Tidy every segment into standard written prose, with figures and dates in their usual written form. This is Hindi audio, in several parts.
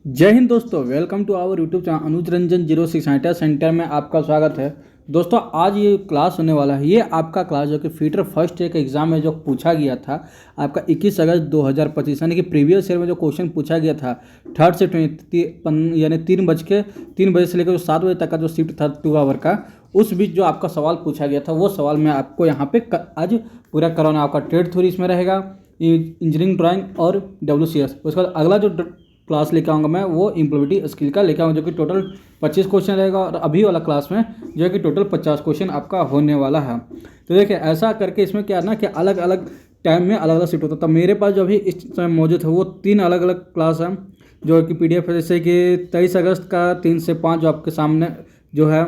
जय हिंद दोस्तों, welcome to our YouTube channel Anuj Ranjan 06 centre में आपका स्वागत है। दोस्तों आज ये क्लास होने वाला है। ये आपका क्लास जो कि फीटर फर्स्ट ईयर का एग्जाम में जो पूछा गया था आपका 21 अगस्त 2025 यानी कि प्रीवियस ईयर में जो क्वेश्चन पूछा गया था थर्ड से यानी 3 बजे से लेकर 7 बजे तक का जो शिफ्ट था 2 आवर का, उस बीच जो आपका सवाल पूछा गया था वो सवाल मैं आपको यहाँ पे आज पूरा करवाना। आपका ट्रेड थ्योरी इसमें रहेगा, इंजीनियरिंग ड्राइंग और WCS। उसके बाद अगला जो क्लास लेकर आऊँगा मैं वो इम्प्लॉयबिलिटी स्किल का लेकर आऊँगा, जो कि टोटल 25 क्वेश्चन रहेगा। और अभी वाला क्लास में जो है कि टोटल 50 क्वेश्चन आपका होने वाला है। तो देखिए ऐसा करके इसमें क्या है ना कि अलग अलग टाइम में अलग अलग शिफ्ट होता है। तो मेरे पास जो अभी इस समय मौजूद है वो 3 अलग अलग क्लास है जो कि PDF है। जैसे कि 23 अगस्त का 3 से 5 जो आपके सामने जो है,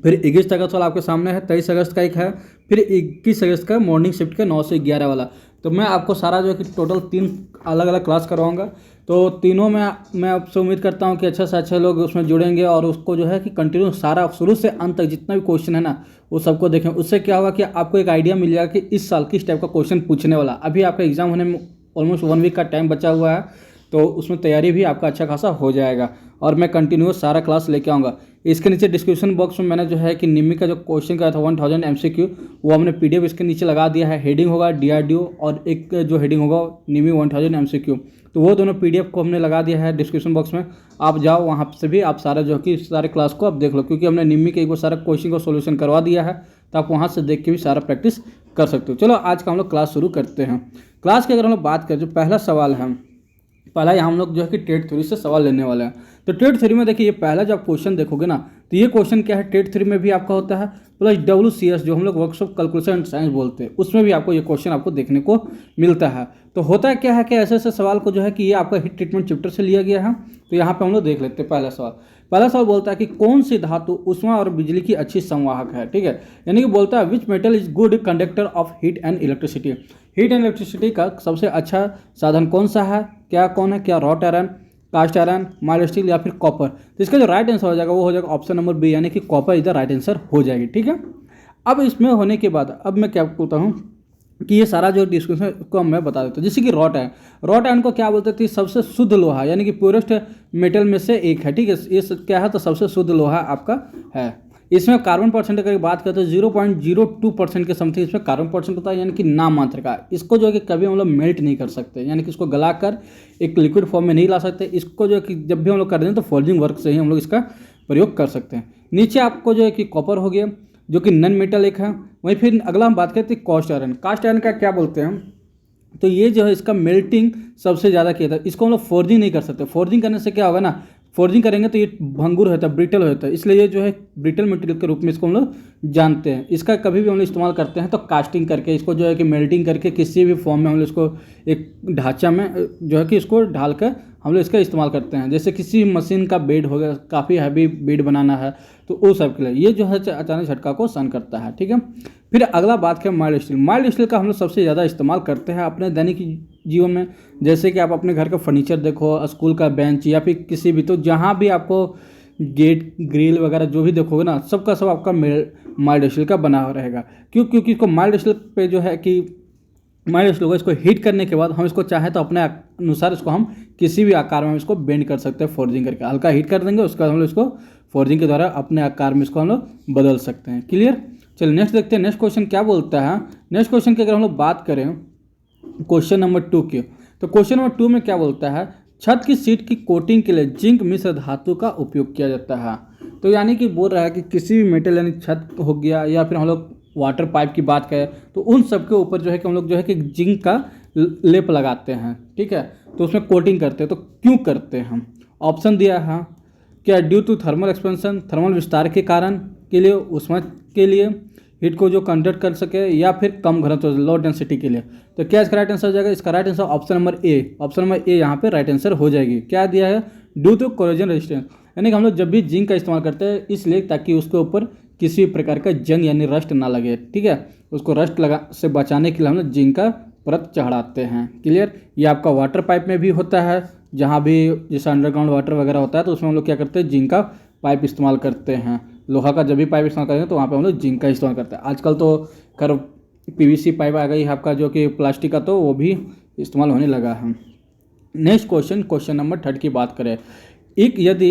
फिर 21 अगस्त वाला आपके सामने है, 23 अगस्त का एक है, फिर 21 अगस्त का मॉर्निंग शिफ्ट का 9 से 11 वाला। तो मैं आपको सारा जो है कि टोटल 3 अलग अलग क्लास करवाऊंगा। तो तीनों में मैं आपसे उम्मीद करता हूं कि अच्छा से अच्छे लोग उसमें जुड़ेंगे और उसको जो है कि कंटिन्यू सारा शुरू से अंत तक जितना भी क्वेश्चन है ना वो सबको देखें। उससे क्या होगा कि आपको एक आइडिया मिल जाएगा कि इस साल किस टाइप का क्वेश्चन पूछने वाला। अभी आपका एग्जाम होने में ऑलमोस्ट 1 वीक का टाइम बचा हुआ है, तो उसमें तैयारी भी आपका अच्छा खासा हो जाएगा और मैं कंटिन्यूस सारा क्लास लेके आऊँगा। इसके नीचे डिस्क्रिप्शन बॉक्स में मैंने जो है कि निम्मी का जो क्वेश्चन का था 1000 MCQ वो हमने PDF इसके नीचे लगा दिया है। हेडिंग होगा DRDO और एक जो हेडिंग होगा निम्मी 1000 MCQ, तो वो दोनों PDF को हमने लगा दिया है डिस्क्रिप्शन बॉक्स में। आप जाओ वहाँ से भी आप सारा जो कि सारे क्लास को आप देख लो, क्योंकि हमने निम्मी के एक बार सारा क्वेश्चन का सोल्यूशन करवा दिया है, तो आप वहाँ से देख के भी सारा प्रैक्टिस कर सकते हो। चलो आज का हम लोग क्लास शुरू करते हैं। क्लास की अगर हम लोग बात करें, जो पहला सवाल है, पहला यहाँ हम लोग जो है कि ट्रेड थ्योरी से सवाल लेने वाले हैं। तो ट्रेड थ्योरी में देखिए ये पहला जब क्वेश्चन देखोगे ना, तो ये क्वेश्चन क्या है, ट्रेड थ्योरी में भी आपका होता है, प्लस WCS जो हम लोग वर्कशॉप कैलकुलेशन एंड साइंस बोलते हैं, उसमें भी आपको ये क्वेश्चन आपको देखने को मिलता है। तो होता क्या है कि ऐसे ऐसे सवाल को जो है कि ये आपका हीट ट्रीटमेंट चैप्टर से लिया गया है। तो यहाँ पे हम लोग देख लेते हैं पहला सवाल बोलता है कि कौन सी धातु ऊष्मा और बिजली की अच्छी संवाहक है। ठीक है, यानी कि बोलता है which metal is good conductor of heat and electricity. Heat and electricity का सबसे अच्छा साधन कौन सा है, क्या wrought iron, cast iron, mild steel या फिर कॉपर। तो इसका जो राइट आंसर हो जाएगा वो हो जाएगा ऑप्शन नंबर बी, यानी कि कॉपर इधर राइट आंसर हो जाएगी। ठीक है, अब इसमें होने के बाद अब मैं क्या बोलता हूँ कि ये सारा जो डिस्कशन को मैं बता देता हूँ। जैसे कि रॉट आयरन को क्या बोलते थे, सबसे शुद्ध लोहा यानी कि प्योरेस्ट मेटल में से एक है। ठीक है, ये क्या है, तो सबसे शुद्ध लोहा आपका है। इसमें कार्बन परसेंट अगर बात करते हैं 0.02% के समथिंग इसमें कार्बन परसेंट होता है, यानी कि नाम मात्र का। इसको जो है कि कभी हम लोग मेल्ट नहीं कर सकते, यानी कि इसको गलाकर एक लिक्विड फॉर्म में नहीं ला सकते। इसको जो है कि जब भी हम लोग कर रहे हैं तो फोल्डिंग वर्क से ही हम लोग इसका प्रयोग कर सकते हैं। नीचे आपको जो है कि कॉपर हो गया जो कि नन मेटल एक है। वहीं फिर अगला हम बात करते हैं कास्ट आयरन का क्या बोलते हैं, तो ये जो है इसका मेल्टिंग सबसे ज़्यादा किया था। इसको हम लोग फोर्जिंग नहीं कर सकते। फोर्जिंग करने से क्या होगा ना, फोर्जिंग करेंगे तो ये भंगुर होता है, ब्रिटल होता है, इसलिए ये जो है ब्रिटल मटेरियल के रूप में इसको हम लोग जानते हैं। इसका कभी भी हम लोग इस्तेमाल करते हैं तो कास्टिंग करके, इसको जो है कि मेल्टिंग करके किसी भी फॉर्म में हम लोग इसको एक ढांचा में जो है कि इसको ढालकर हम लोग इसका इस्तेमाल करते हैं। जैसे किसी मशीन का बेड हो गया, काफ़ी हैवी बेड बनाना है, तो वो सब के लिए ये जो है अचानक झटका को सहन करता है। ठीक है, फिर अगला बात करें माइल्ड स्टील का हम लोग सबसे ज़्यादा इस्तेमाल करते हैं अपने दैनिक जीवन में। जैसे कि आप अपने घर का फर्नीचर देखो, स्कूल का बेंच या फिर किसी भी, तो जहाँ भी आपको गेट ग्रिल वगैरह जो भी देखोगे ना, सबका सब आपका माइल्ड स्टील का बना हुआ रहेगा। क्योंकि इसको माइल्ड स्टील पे जो है कि माइल्ड स्टील को इसको हीट करने के बाद हम इसको चाहे तो अपने अनुसार इसको हम किसी भी आकार में इसको बेंड कर सकते हैं। फोर्जिंग करके हल्का हीट कर देंगे, उसके बाद हम लोग इसको फोर्जिंग के द्वारा अपने आकार में इसको हम लोग बदल सकते हैं। क्लियर, चलिए नेक्स्ट देखते हैं। नेक्स्ट क्वेश्चन क्या बोलता है। नेक्स्ट क्वेश्चन की अगर हम लोग बात करें क्वेश्चन नंबर 2 की, तो क्वेश्चन नंबर 2 में क्या बोलता है, छत की सीट की कोटिंग के लिए जिंक मिश्र धातु का उपयोग किया जाता है। तो यानी कि बोल रहा है कि किसी भी मेटल यानी छत हो गया या फिर हम लोग वाटर पाइप की बात करें तो उन सब के ऊपर जो है कि हम लोग जो है कि जिंक का लेप लगाते हैं। ठीक है, तो उसमें कोटिंग करते हैं। तो क्यों करते हैं हम, ऑप्शन दिया है, क्या due to thermal expansion, thermal विस्तार के कारण के लिए, ऊष्मा के लिए, हीट को जो कंडक्ट कर सके, या फिर कम घनत्व लो डेंसिटी के लिए। तो क्या इसका राइट आंसर हो जाएगा, इसका right answer option number A यहाँ पे राइट आंसर हो जाएगी। क्या दिया है, ड्यू टू कोरोजन रेजिस्टेंस, यानी कि हम लोग जब भी जिंक का इस्तेमाल करते हैं इसलिए ताकि उसके ऊपर किसी भी प्रकार का जंग यानी रस्ट ना लगे। ठीक है, उसको रस्ट लगा से बचाने के लिए हम लोग जिंक का परत चढ़ाते हैं। क्लियर, ये आपका वाटर पाइप में भी होता है, जहाँ भी जैसे अंडरग्राउंड वाटर वगैरह होता है तो उसमें हम लोग क्या करते हैं, जिंक का पाइप इस्तेमाल करते हैं। लोहा का जब भी पाइप इस्तेमाल करेंगे तो वहाँ पे हम लोग जिंक का इस्तेमाल करते हैं। आजकल तो खैर PVC पाइप आ गई है आपका, जो कि प्लास्टिक का, तो वो भी इस्तेमाल होने लगा है। नेक्स्ट क्वेश्चन, क्वेश्चन नंबर 3 की बात करें। एक यदि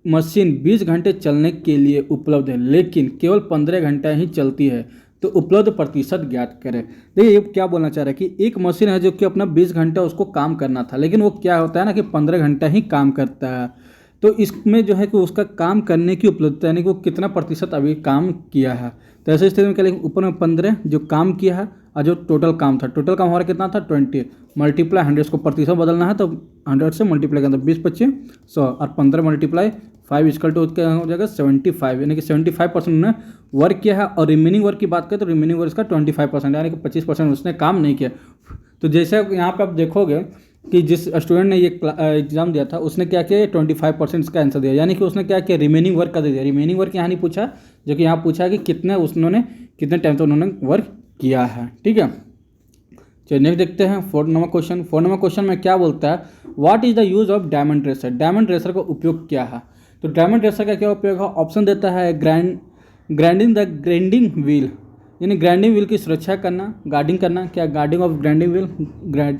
मशीन 20 घंटे चलने के लिए उपलब्ध है लेकिन केवल 15 घंटा ही चलती है तो उपलब्ध प्रतिशत ज्ञात करें। देखिए ये क्या बोलना चाह रहा है कि एक मशीन है जो कि अपना 20 घंटा उसको काम करना था, लेकिन वो क्या होता है ना कि 15 घंटा ही काम करता है। तो इसमें जो है कि उसका काम करने की उपलब्धता यानी कि वो कितना प्रतिशत अभी काम किया है। तो ऐसे स्थिति में क्या लिखेंगे, ऊपर में 15 जो काम किया है और जो टोटल काम था, टोटल काम हमारा कितना था 20 मल्टीप्लाई 100, इसको प्रतिशत बदलना है तो 100 से मल्टीप्लाई करना, 20 25 100 और 15 मल्टीप्लाई 5 इक्वल टू क्या हो जाएगा 75, यानी कि 75% उन्होंने वर्क किया है। और रिमेनिंग वर्क की बात करें तो रिमेनिंग वर्क का 25% यानी कि 25% उसने काम नहीं किया। तो जैसे यहाँ पे आप देखोगे कि जिस स्टूडेंट ने ये एग्जाम दिया था उसने क्या किया, 25% इसका आंसर दिया, यानी कि उसने क्या किया रिमेनिंग वर्क का दे दिया। रिमेनिंग वर्क यहाँ नहीं पूछा, जो कि यहाँ पूछा कि कितने टाइम तक उन्होंने वर्क किया है। ठीक है, चलिए नेक्स्ट देखते हैं 4 नंबर क्वेश्चन। 4 नंबर क्वेश्चन में क्या बोलता है, what is the use of diamond racer. Diamond racer का उपयोग क्या है। तो डायमंड रेसर का क्या उपयोग है, ऑप्शन देता है ग्राइंडिंग द ग्राइंडिंग व्हील, यानी ग्राइंडिंग व्हील की सुरक्षा करना, गार्डिंग करना, क्या guarding of grinding wheel.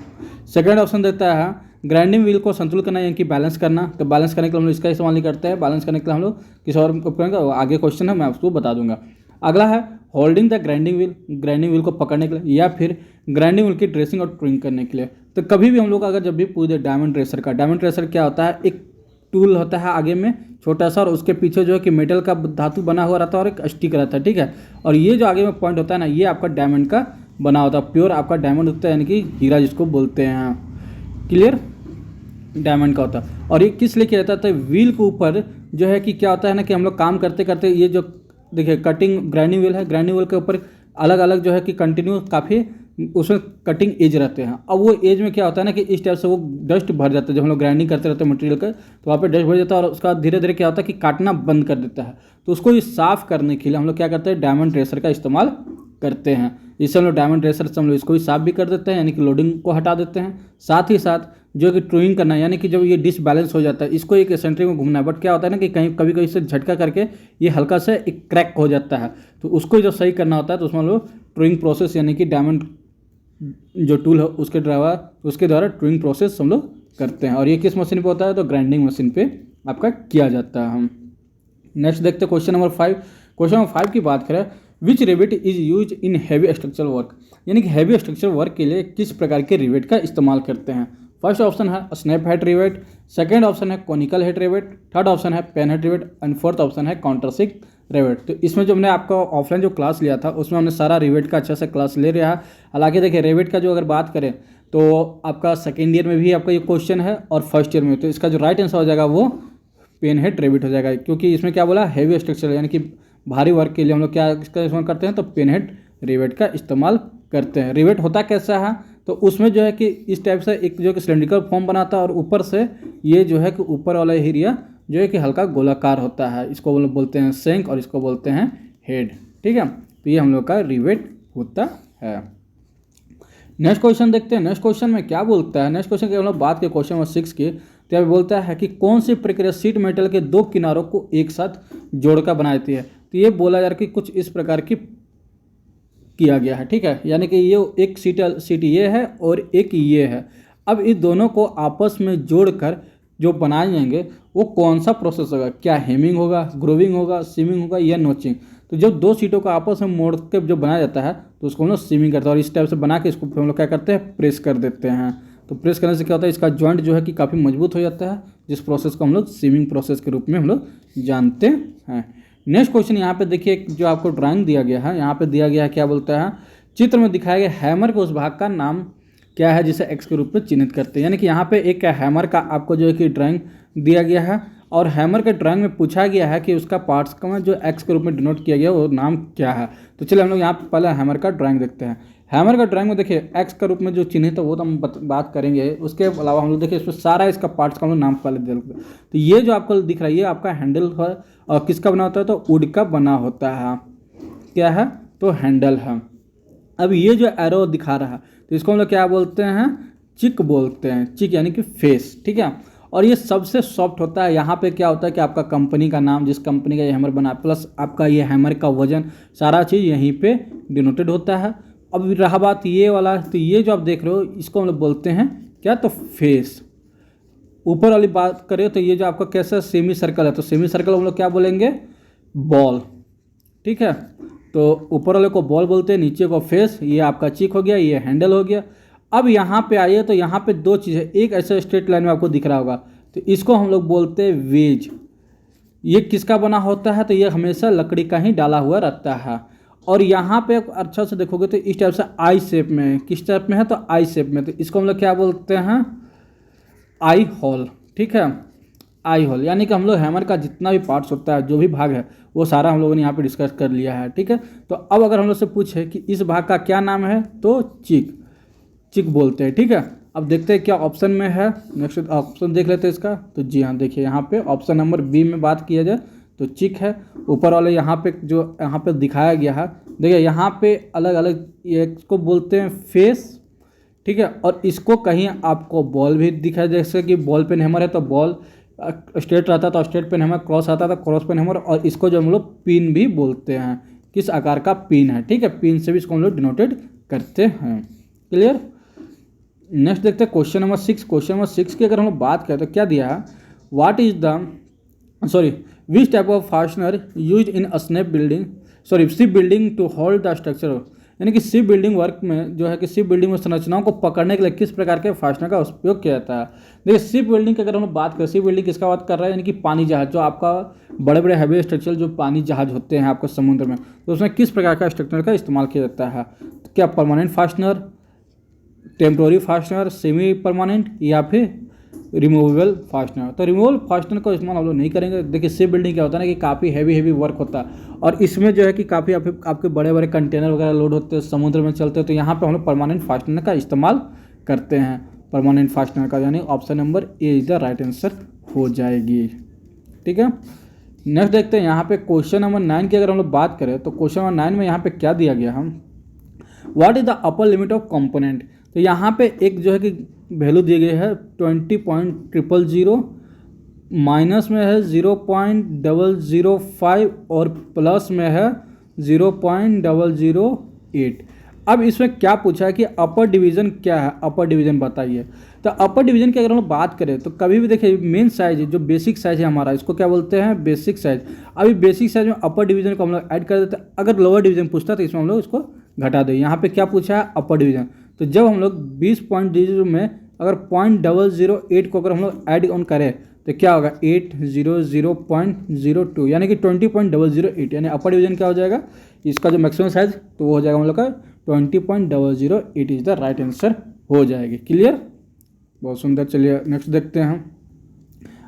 Second option देता है ग्राइंडिंग व्हील को संतुलित करना यानी कि बैलेंस करना। तो बैलेंस करने के लिए हम लोग इसका इस्तेमाल नहीं करते हैं, बैलेंस करने के लिए हम लोग किसी और उपकरण का आगे क्वेश्चन है मैं आपको बता दूंगा। अगला है holding the grinding wheel, grinding wheel को पकड़ने के लिए, या फिर ग्राइंडिंग व्हील की ड्रेसिंग और ट्रिमिंग करने के लिए। तो कभी भी हम लोग अगर जब भी पूछ दे डायमंड रेसर का, डायमंड रेसर क्या होता है, एक टूल होता है आगे में छोटा सा और उसके पीछे जो है कि मेटल का धातु बना हुआ रहता है और एक स्टिक रहता है। ठीक है, और ये जो आगे में पॉइंट होता है ना, ये आपका डायमंड का बना होता है, प्योर आपका डायमंड होता है, यानी कि हीरा जिसको बोलते हैं, क्लियर, डायमंड का होता है। और ये किस लिए किया जाता है, व्हील के ऊपर जो है कि क्या होता है ना कि हम लोग काम करते करते ये जो देखिए कटिंग ग्राइंडिंग व्हील है, ग्राइंडिंग व्हील के ऊपर अलग अलग जो है कि कंटिन्यू काफ़ी उसमें कटिंग एज रहते हैं। अब वो एज में क्या होता है ना कि इस टाइप से वो डस्ट भर जाता है, जब हम लोग ग्राइंडिंग करते रहते हैं मटेरियल का तो वहाँ पे डस्ट भर जाता है और उसका धीरे धीरे क्या होता है कि काटना बंद कर देता है। तो उसको ये साफ़ करने के लिए हम लोग क्या करते हैं, डायमंड रेसर का इस्तेमाल करते हैं। इससे हम लोग डायमंड रेसर से हम लोग इसको भी साफ भी कर देते हैं, यानी कि लोडिंग को हटा देते हैं। साथ ही साथ जो कि ट्रूइंग करना है, यानी कि जब ये डिसबैलेंस हो जाता है, इसको एक एसेंट्रिक में घूमना है, बट क्या होता है ना कि कभी कभी से झटका करके ये हल्का सा एक क्रैक हो जाता है, तो उसको जब सही करना होता है तो उसमें हम लोग ट्रूइंग प्रोसेस यानी कि डायमंड जो टूल है उसके द्वारा ट्रूइंग प्रोसेस हम लोग करते हैं। और ये किस मशीन पे होता है, तो ग्राइंडिंग मशीन पे आपका किया जाता है। हम नेक्स्ट देखते हैं क्वेश्चन नंबर 5। क्वेश्चन नंबर 5 की बात करें, which rivet is use in heavy structural work, यानी कि हैवी स्ट्रक्चरल वर्क के लिए किस प्रकार के रिवेट का इस्तेमाल करते हैं। फर्स्ट ऑप्शन है snap head rivet, second option है conical head rivet, third option है pan head rivet and fourth option है काउंटरसिक रिवेट। तो इसमें जो हमने आपका ऑफलाइन जो क्लास लिया था उसमें हमने सारा रिवेट का अच्छा से क्लास ले रहा है। हालांकि देखिए रिवेट का जो अगर बात करें तो आपका सेकेंड ईयर में भी आपका ये क्वेश्चन है और फर्स्ट ईयर में, तो इसका जो राइट आंसर हो जाएगा वो पेन हेड रिवेट हो जाएगा, क्योंकि इसमें क्या बोला हैवी स्ट्रक्चर यानी कि भारी वर्क के लिए हम लोग क्या इसका इस्तेमाल करते हैं, तो पेन हेड रिवेट का इस्तेमाल करते हैं। रिवेट होता कैसा है, तो उसमें जो है कि इस टाइप से एक जो कि सिलेंड्रिकल फॉर्म बनाता है और ऊपर से ये जो है कि ऊपर वाला एरिया जो है कि हल्का गोलाकार होता है, इसको हम लोग बोलते हैं शंक और इसको बोलते हैं हेड। ठीक है, तो ये हम लोग का रिवेट होता है। नेक्स्ट क्वेश्चन देखते हैं। नेक्स्ट क्वेश्चन में क्या बोलता है, नेक्स्ट क्वेश्चन की हम लोग बात करें क्वेश्चन नंबर 6 की, तो यहाँ बोलता है कि कौन सी प्रक्रिया सीट मेटल के दो किनारों को एक साथ जोड़कर बनाती है। तो ये बोला जा रहा है कि कुछ इस प्रकार की किया गया है। ठीक है, यानी कि ये एक सीट ये है और एक ये है। अब इस दोनों को आपस में जोड़कर जो बनाए जाएंगे वो कौन सा प्रोसेस होगा, क्या हेमिंग होगा, ग्रोविंग होगा, सीमिंग होगा या नोचिंग। तो जब दो सीटों को आपस में मोड़ के जो बनाया जाता है तो उसको हम लोग सीमिंग करते हैं और इस टाइप से बना के इसको हम लोग क्या करते हैं, प्रेस कर देते हैं। तो प्रेस करने से क्या होता है, इसका जॉइंट जो है कि काफ़ी मजबूत हो जाता है, जिस प्रोसेस को हम लोग सीमिंग प्रोसेस के रूप में हम लोग जानते हैं। नेक्स्ट क्वेश्चन यहाँ पे देखिए, जो आपको ड्राइंग दिया गया है, यहाँ पे दिया गया है क्या बोलता है, चित्र में दिखाया गया हैमर के उस भाग का नाम क्या है जिसे एक्स के रूप में चिन्हित करते हैं। यानी कि यहाँ पे एक हैमर का आपको जो है कि ड्राइंग दिया गया है और हैमर के ड्राइंग में पूछा गया है कि उसका पार्ट्स का जो एक्स के रूप में डिनोट किया गया वो नाम क्या है। तो चलिए हम लोग यहाँ पे पहले हैमर का ड्राइंग देखते हैं। हैमर का ड्राइंग में देखिए एक्स का रूप में जो चिन्हित है वो तो हम बात करेंगे, उसके अलावा हम लोग देखिए इसमें सारा इसका पार्ट्स का हम लोग नाम पहले देखते हैं। तो ये जो आपको दिख रहा है ये आपका हैंडल है और किसका बना होता है, तो वुड का बना होता है। क्या है, तो हैंडल है। अब ये जो एरो दिखा रहा है तो इसको हम लोग क्या बोलते हैं, चिक बोलते हैं, चिक यानी कि फेस। ठीक है, और ये सबसे सॉफ्ट होता है। यहाँ पे क्या होता है कि आपका कंपनी का नाम, जिस कंपनी का ये हैमर बना, प्लस आपका ये हैमर का वजन, सारा चीज़ यहीं पे डिनोटेड होता है। अब रहा बात ये वाला, तो ये जो आप देख रहे हो इसको हम लोग बोलते हैं क्या, तो फेस। ऊपर वाली बात करें तो ये जो आपका कैसा सेमी सर्कल है, तो सेमी सर्कल हम लोग क्या बोलेंगे, बॉल। ठीक है, तो ऊपर वाले को बॉल बोलते हैं, नीचे को फेस। ये आपका चिक हो गया, ये हैंडल हो गया। अब यहाँ पे आइए तो यहाँ पे दो चीज़ें, एक ऐसे स्ट्रेट लाइन में आपको दिख रहा होगा, तो इसको हम लोग बोलते हैं वेज। ये किसका बना होता है, तो ये हमेशा लकड़ी का ही डाला हुआ रहता है। और यहाँ पे अच्छा से देखोगे तो इस टाइप से आई शेप में है। किस टाइप में है, तो आई शेप में। तो इसको हम लोग क्या बोलते हैं, आई होल। ठीक है, आई होल, यानी कि हम लोग हैमर का जितना भी पार्ट्स होता है, जो भी भाग है, वो सारा हम लोगों ने यहाँ पे डिस्कस कर लिया है। ठीक है, तो अब अगर हम लोग से पूछे कि इस भाग का क्या नाम है, तो चिक, चिक बोलते हैं। ठीक है, अब देखते हैं क्या ऑप्शन में है। नेक्स्ट ऑप्शन देख लेते हैं इसका। तो जी हाँ, देखिए यहाँ पे ऑप्शन नंबर बी में बात किया जाए तो चिक है। ऊपर वाले यहाँ पे जो यहाँ पे दिखाया गया है, देखिए यहाँ पे अलग अलग, ये इसको बोलते हैं फेस। ठीक है, और इसको कहीं आपको बॉल भी दिखा, जैसे कि बॉल पेन हैमर है तो बॉल स्ट्रेट रहता था, स्ट्रेट पेन हैमर, क्रॉस आता था, क्रॉस पेन हैमर। और इसको जो हम लोग पिन भी बोलते हैं, किस आकार का पिन है। ठीक है, पिन से भी इसको हम लोग डिनोटेड करते हैं। क्लियर। नेक्स्ट देखते हैं क्वेश्चन नंबर 6। क्वेश्चन नंबर 6 की अगर हम लोग बात करें तो क्या दिया है, what is the which type of fastener use in snap building, ship building to hold the structure. यानी कि शिप बिल्डिंग वर्क में जो है कि शिप बिल्डिंग में संरचनाओं को पकड़ने के लिए किस प्रकार के फास्टनर का उपयोग किया जाता है। देखिए शिप बिल्डिंग की अगर हम लोग बात करें, शिप बिल्डिंग किसका बात कर रहा है, यानी कि पानी जहाज, जो आपका बड़े बड़े हैवी स्ट्रक्चर जो पानी जहाज होते हैं आपको समुद्र में, तो उसमें किस प्रकार का स्ट्रक्चर का इस्तेमाल किया जाता है। क्या permanent fastener, temporary fastener, semi permanent, या फिर रिमूवेबल फास्टनर। तो रिमूवेबल फास्टनर का इस्तेमाल हम लोग नहीं करेंगे। देखिए शिप बिल्डिंग क्या होता है ना, कि काफ़ी हैवी वर्क होता है, और इसमें जो है कि काफ़ी आपके बड़े बड़े कंटेनर वगैरह लोड होते हैं, समुद्र में चलते हैं, तो यहाँ पे हम लोग परमानेंट फास्टनर का इस्तेमाल करते हैं। परमानेंट फास्टनर का, यानी option number A is the right answer हो जाएगी। ठीक है, नेक्स्ट देखते हैं यहाँ पे क्वेश्चन नंबर 9 की अगर हम लोग बात करें तो क्वेश्चन नंबर 9 में यहाँ पे क्या दिया गया, हम what is the upper limit of component. तो यहाँ पे एक जो है कि वैल्यू दी गई है 20.000, माइनस में है 0.005 और प्लस में है 0.008। अब इसमें क्या पूछा है कि अपर डिवीज़न क्या है, अपर डिवीज़न बताइए। तो अपर डिवीज़न की अगर हम बात करें तो कभी भी देखिए मेन साइज जो बेसिक साइज है हमारा, इसको क्या बोलते हैं, बेसिक साइज। अभी बेसिक साइज में अपर डिवीज़न को हम लोग ऐड कर देते हैं। अगर लोअर डिवीज़न पूछता तो इसमें हम लोग इसको घटा दें। यहाँ पे क्या पूछा है, अपर डिवीज़न। तो जब हम लोग 20.00 में अगर 0.008 को अगर हम लोग ऐड ऑन करें तो क्या होगा, 800.02, यानी कि 20.008, यानी अपर डिवीज़न क्या हो जाएगा, इसका जो मैक्सिमम साइज तो वो हो जाएगा हम लोग का 20.008 इज द राइट आंसर हो जाएगी। क्लियर, बहुत सुंदर। चलिए नेक्स्ट देखते हैं हम।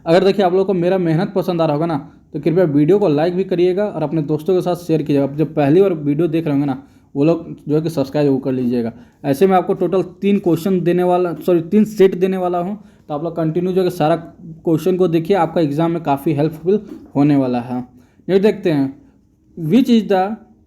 अगर देखिए आप लोगों को मेरा मेहनत पसंद आ रहा होगा ना, तो कृपया वीडियो को लाइक भी करिएगा और अपने दोस्तों के साथ शेयर कीजिएगा। जब पहली बार वीडियो देख रहे होंगे ना, वो लोग जो है कि सब्सक्राइब कर लीजिएगा। ऐसे में आपको टोटल 3 क्वेश्चन देने वाला, 3 सेट देने वाला हूँ, तो आप लोग कंटिन्यू जो है सारा क्वेश्चन को देखिए, आपका एग्जाम में काफ़ी हेल्पफुल होने वाला है। ये देखते हैं, which is the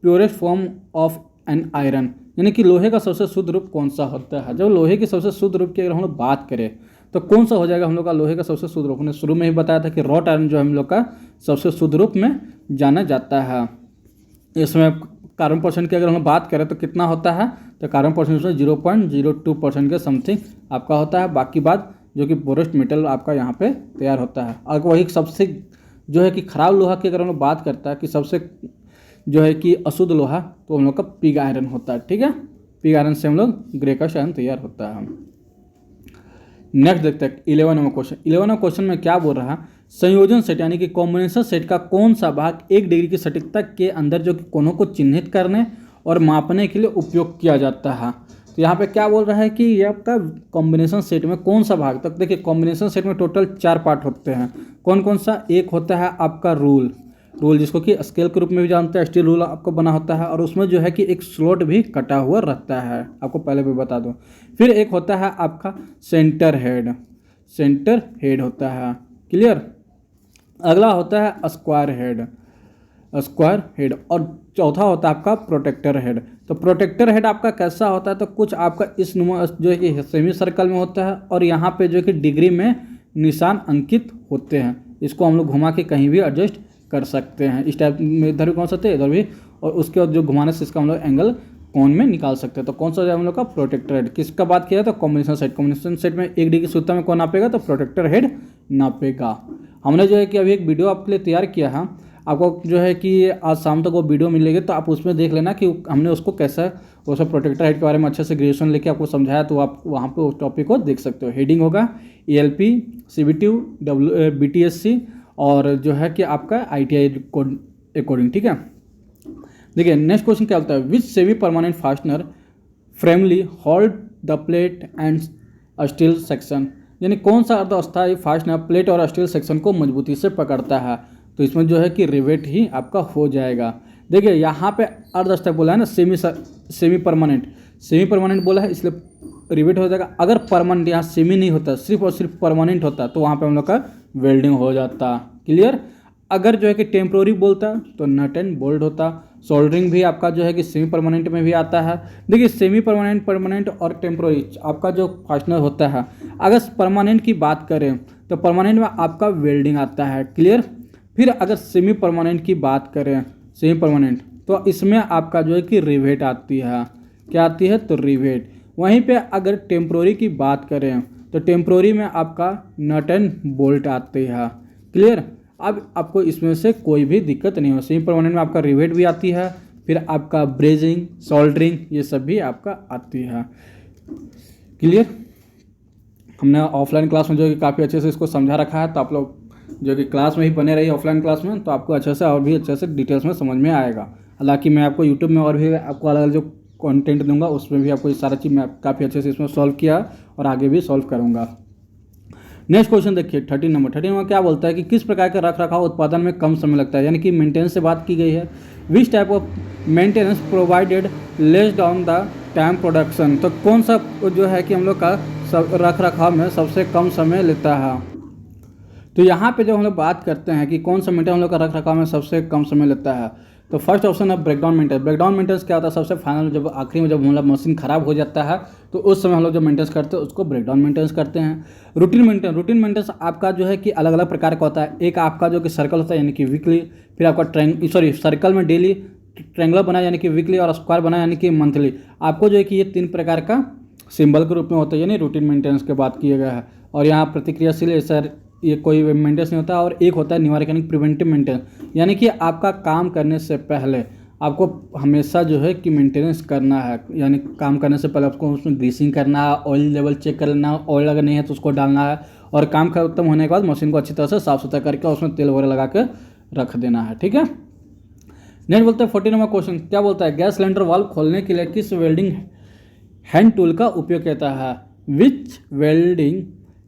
purest form of an iron, यानी कि लोहे का सबसे शुद्ध रूप कौन सा होता है। जब लोहे की सबसे शुद्ध रूप की अगर हम लोग बात करें तो कौन सा हो जाएगा हम लोग का लोहे का सबसे शुद्ध रूप। हमने शुरू में ही बताया था कि रॉट आयरन जो हम लोग का सबसे शुद्ध रूप में जाना जाता है। इसमें कार्बन परसेंट की अगर हम बात करें तो कितना होता है, तो कार्बन परसेंट में 0.02% के समथिंग आपका होता है। बाकी बात जो कि पोरेस्ट मेटल आपका यहाँ पे तैयार होता है। और वही सबसे जो है कि खराब लोहा की अगर हम लोग बात करता है कि सबसे जो है कि अशुद्ध लोहा, तो हम लोग का पिग आयरन होता है। ठीक है, पिग आयरन से हम लोग ग्रेकश आयरन तैयार होता है। नेक्स्ट देखते हैं 11 नंबर क्वेश्चन। 11 नंबर क्वेश्चन में क्या बोल रहा है, संयोजन सेट यानी कि कॉम्बिनेशन सेट का कौन सा भाग 1 डिग्री की सटीकता के अंदर जो कि कोनों को चिन्हित करने और मापने के लिए उपयोग किया जाता है। तो यहाँ पे क्या बोल रहा है कि ये आपका कॉम्बिनेशन सेट में कौन सा भाग, तक देखिए कॉम्बिनेशन सेट में टोटल 4 पार्ट होते हैं। कौन कौन सा, एक होता है आपका रूल जिसको कि स्केल के रूप में भी जानते हैं, स्टील रूल आपको बना होता है, और उसमें जो है कि एक स्लॉट भी कटा हुआ रहता है, आपको पहले भी बता दूं। फिर एक होता है आपका सेंटर हेड होता है। क्लियर। अगला होता है स्क्वायर हेड, और चौथा होता है आपका प्रोटेक्टर हेड। तो प्रोटेक्टर हेड आपका कैसा होता है, तो कुछ आपका इस नुमा जो है कि सेमी सर्कल में होता है, और यहाँ पे जो है कि डिग्री में निशान अंकित होते हैं। इसको हम लोग घुमा के कहीं भी एडजस्ट कर सकते हैं। इस टाइप में इधर भी घुमा सकते हैं, इधर भी, और उसके बाद जो घुमाने से इसका हम लोग एंगल कौन में निकाल सकते हैं। तो कौन सा हम लोग का प्रोटेक्टर हेड, किसका बात किया है तो कॉम्बिनेशन सेट। कॉम्बिनेशन सेट में 1D की सूत्रता में कौन नापेगा तो प्रोटेक्टर हेड नापेगा। हमने जो है कि अभी एक वीडियो आपके लिए तैयार किया है, आपको जो है कि आज शाम तक वो वीडियो मिलेगी, तो आप उसमें देख लेना कि हमने उसको कैसा वो सब प्रोटेक्टर हेड के बारे में अच्छे से ग्रेजुएशन लेके आपको समझाया, तो आप वहाँ पे उस टॉपिक को देख सकते हो। हेडिंग होगा ELP, CBT, BTSC और जो है कि आपका ITI कोड अकॉर्डिंग, ठीक है। देखिए नेक्स्ट क्वेश्चन क्या होता है, which semi permanent fastener firmly hold the plate and steel section, यानी कौन सा अर्धस्थायी फास्टनर प्लेट और स्टील सेक्शन को मजबूती से पकड़ता है। तो इसमें जो है कि रिवेट ही आपका हो जाएगा। देखिए यहाँ पे अर्धस्थायी बोला है ना, सेमी परमानेंट बोला है, इसलिए रिवेट हो जाएगा। अगर परमानेंट यहाँ सेमी नहीं होता, सिर्फ और सिर्फ परमानेंट होता, तो वहाँ पे हम लोग का वेल्डिंग हो जाता। क्लियर। अगर जो है कि टेम्प्रोरी बोलता तो नट एंड बोल्ट होता। सोल्डरिंग भी आपका जो है कि सेमी परमानेंट में भी आता है। देखिए सेमी परमानेंट, परमानेंट और टेम्प्रोरी आपका जो फास्टनर होता है, अगर परमानेंट की बात करें तो परमानेंट में आपका वेल्डिंग आता है। क्लियर। फिर अगर सेमी परमानेंट की बात करें, सेमी परमानेंट, तो इसमें आपका जो है कि रिवेट आती है। क्या आती है तो रिवेट। वहीं पे अगर टेम्प्रोरी की बात करें तो टेम्प्रोरी में आपका नट एंड बोल्ट आते हैं। क्लियर। अब आपको इसमें से कोई भी दिक्कत नहीं हो। सेमी परमानेंट में आपका रिवेट भी आती है, फिर आपका ब्रेजिंग, सोल्डरिंग, ये सब भी आपका आती है। क्लियर। हमने ऑफलाइन क्लास में जो कि काफ़ी अच्छे से इसको समझा रखा है, तो आप लोग जो कि क्लास में ही बने रहिए ऑफलाइन क्लास में, तो आपको अच्छे से और भी अच्छे से डिटेल्स में समझ में आएगा। हालांकि मैं आपको यूट्यूब में और भी आपको अलग अलग जो कंटेंट दूंगा, उसमें भी आपको ये सारा चीज़ मैं काफ़ी अच्छे से इसमें सॉल्व किया और आगे भी सॉल्व करूँगा। नेक्स्ट क्वेश्चन देखिए 13 नंबर क्या बोलता है कि किस प्रकार के रख रखाव उत्पादन में कम समय लगता है, यानी कि मेंटेनेंस से बात की गई है। विच type of maintenance provided less down the time production, तो कौन सा जो है कि हम लोग का रख रखाव में सबसे कम समय लेता है। तो यहाँ पे जब हम लोग बात करते हैं कि कौन सा मेंटेनेंस हम लोग का रख रखाव में सबसे कम समय लेता है, तो फर्स्ट ऑप्शन है ब्रेकडाउन मेंटेनेंस। ब्रेकडाउन मेंटेनेंस क्या होता है, सबसे फाइनल जब आखिरी में जब मतलब मशीन खराब हो जाता है, तो उस समय हम लोग जो मेंटेनेंस करते हैं उसको ब्रेकडाउन मेंटेनेंस करते हैं। रूटीन मेंटेनेंस आपका जो है कि अलग अलग प्रकार का होता है। एक आपका जो कि सर्कल होता है यानी कि वीकली, फिर आपका सर्कल में डेली, ट्रायंगुलर बना यानी कि वीकली, और स्क्वायर बना यानी कि मंथली। आपको जो है कि ये 3 प्रकार का सिंबल के रूप में होता है, यानी रूटीन मेंटेनेंस की बात किया गया है। और यहाँ प्रतिक्रियाशील ऐसा ये कोई मेंटेनेंस नहीं होता। और एक होता है न्यूमेरिकल यानी प्रिवेंटिव मेंटेनेंस, यानी कि आपका काम करने से पहले आपको हमेशा जो है कि मेंटेनेंस करना है, यानी काम करने से पहले आपको उसमें ग्रीसिंग करना है, ऑयल लेवल चेक कर लेना, ऑयल अगर नहीं है तो उसको डालना है, और काम खत्म होने के बाद मशीन को अच्छी तरह से साफ सुथरा करके उसमें तेल वगैरह लगा के रख देना है। ठीक है। नेक्स्ट बोलते हैं 14 नंबर क्वेश्चन क्या बोलता है, गैस सिलेंडर वाल्व खोलने के लिए किस वेल्डिंग हैंड टूल का उपयोग किया है। Which welding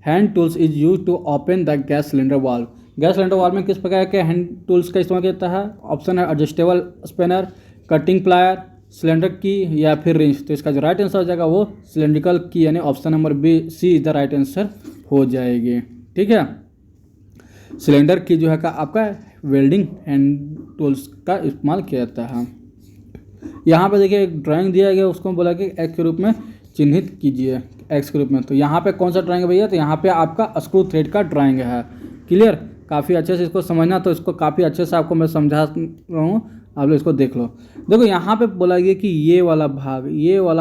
hand tools is use to open the gas cylinder valve. Gas cylinder valve में किस प्रकार के हैंड टूल्स का इस्तेमाल किया जाता है। ऑप्शन है adjustable spanner, cutting plier, cylinder की, या फिर रिंच। तो इसका जो राइट आंसर हो जाएगा वो सिलेंड्रिकल की, यानी option number C is the right answer हो जाएगी। ठीक है। सिलेंडर की जो है का आपका वेल्डिंग हैंड टूल्स का इस्तेमाल किया जाता है। यहाँ पे देखिए एक ड्राइंग दिया गया, उसको बोला कि एक्स के रूप में चिन्हित कीजिए, एक्स के रूप में। तो यहाँ पे कौन सा ड्राइंग है भैया, तो यहाँ पे आपका स्क्रू थ्रेड का ड्राइंग है। क्लियर। काफ़ी अच्छे से इसको समझना, तो इसको काफ़ी अच्छे से आपको मैं समझा रहा हूँ, आप लोग इसको देख लो। देखो यहाँ पे बोला गया कि ये वाला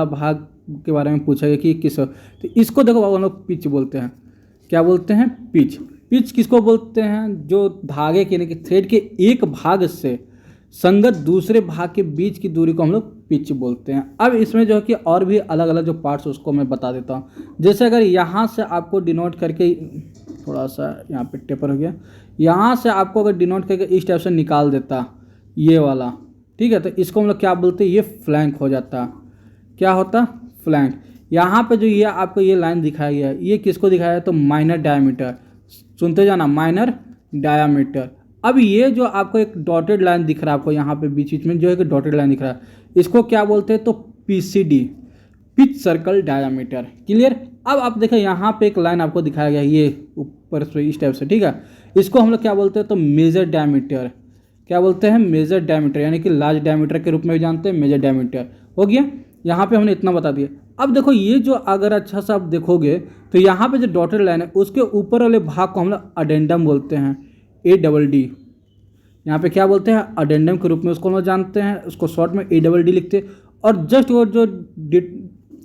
भाग के बारे में पूछा गया कि किस, तो इसको देखो हम लोग पिच बोलते हैं। क्या बोलते हैं, पिच। पिच किसको बोलते हैं, जो धागे के यानी कि थ्रेड के एक भाग से संगत दूसरे भाग के बीच की दूरी को हम लोग पिच बोलते हैं। अब इसमें जो है कि और भी अलग अलग जो पार्ट्स उसको मैं बता देता हूँ। जैसे अगर यहाँ से आपको डिनोट करके, थोड़ा सा यहाँ पे टेपर हो गया, यहाँ से आपको अगर डिनोट करके इस टाइप से निकाल देता ये वाला, ठीक है, तो इसको हम लोग क्या बोलते हैं, ये फ्लैंक हो जाता। क्या होता, फ्लैंक। यहाँ पे जो ये आपको ये लाइन दिखाया गया है, ये किसको दिखाया है, तो माइनर डायमीटर। सुनते जाना, माइनर डायमीटर। अब ये जो आपको एक डॉटेड लाइन दिख रहा है, आपको यहाँ पे बीच बीच में जो है कि डॉटेड लाइन दिख रहा है, इसको क्या बोलते हैं, तो PCD, pitch circle diameter. Clear. अब आप देखें यहाँ पे एक लाइन आपको दिखाया गया है, ये ऊपर से इस टाइप से, ठीक है, इसको हम लोग क्या बोलते हैं, तो मेजर डायमीटर। क्या बोलते हैं, मेजर डायमीटर, यानी कि लार्ज डायमीटर के रूप में भी जानते हैं, मेजर डायमीटर। हो गया। यहाँ पे हमने इतना बता दिया। अब देखो ये जो अगर अच्छा सा आप देखोगे तो यहाँ पे जो डॉटेड लाइन है उसके ऊपर वाले भाग को हम लोग अडेंडम बोलते हैं, ADD। यहाँ पे क्या बोलते हैं, अडेंडम के रूप में उसको हम लोग जानते हैं, उसको शॉर्ट में ADD लिखते हैं। और जस्ट वो जो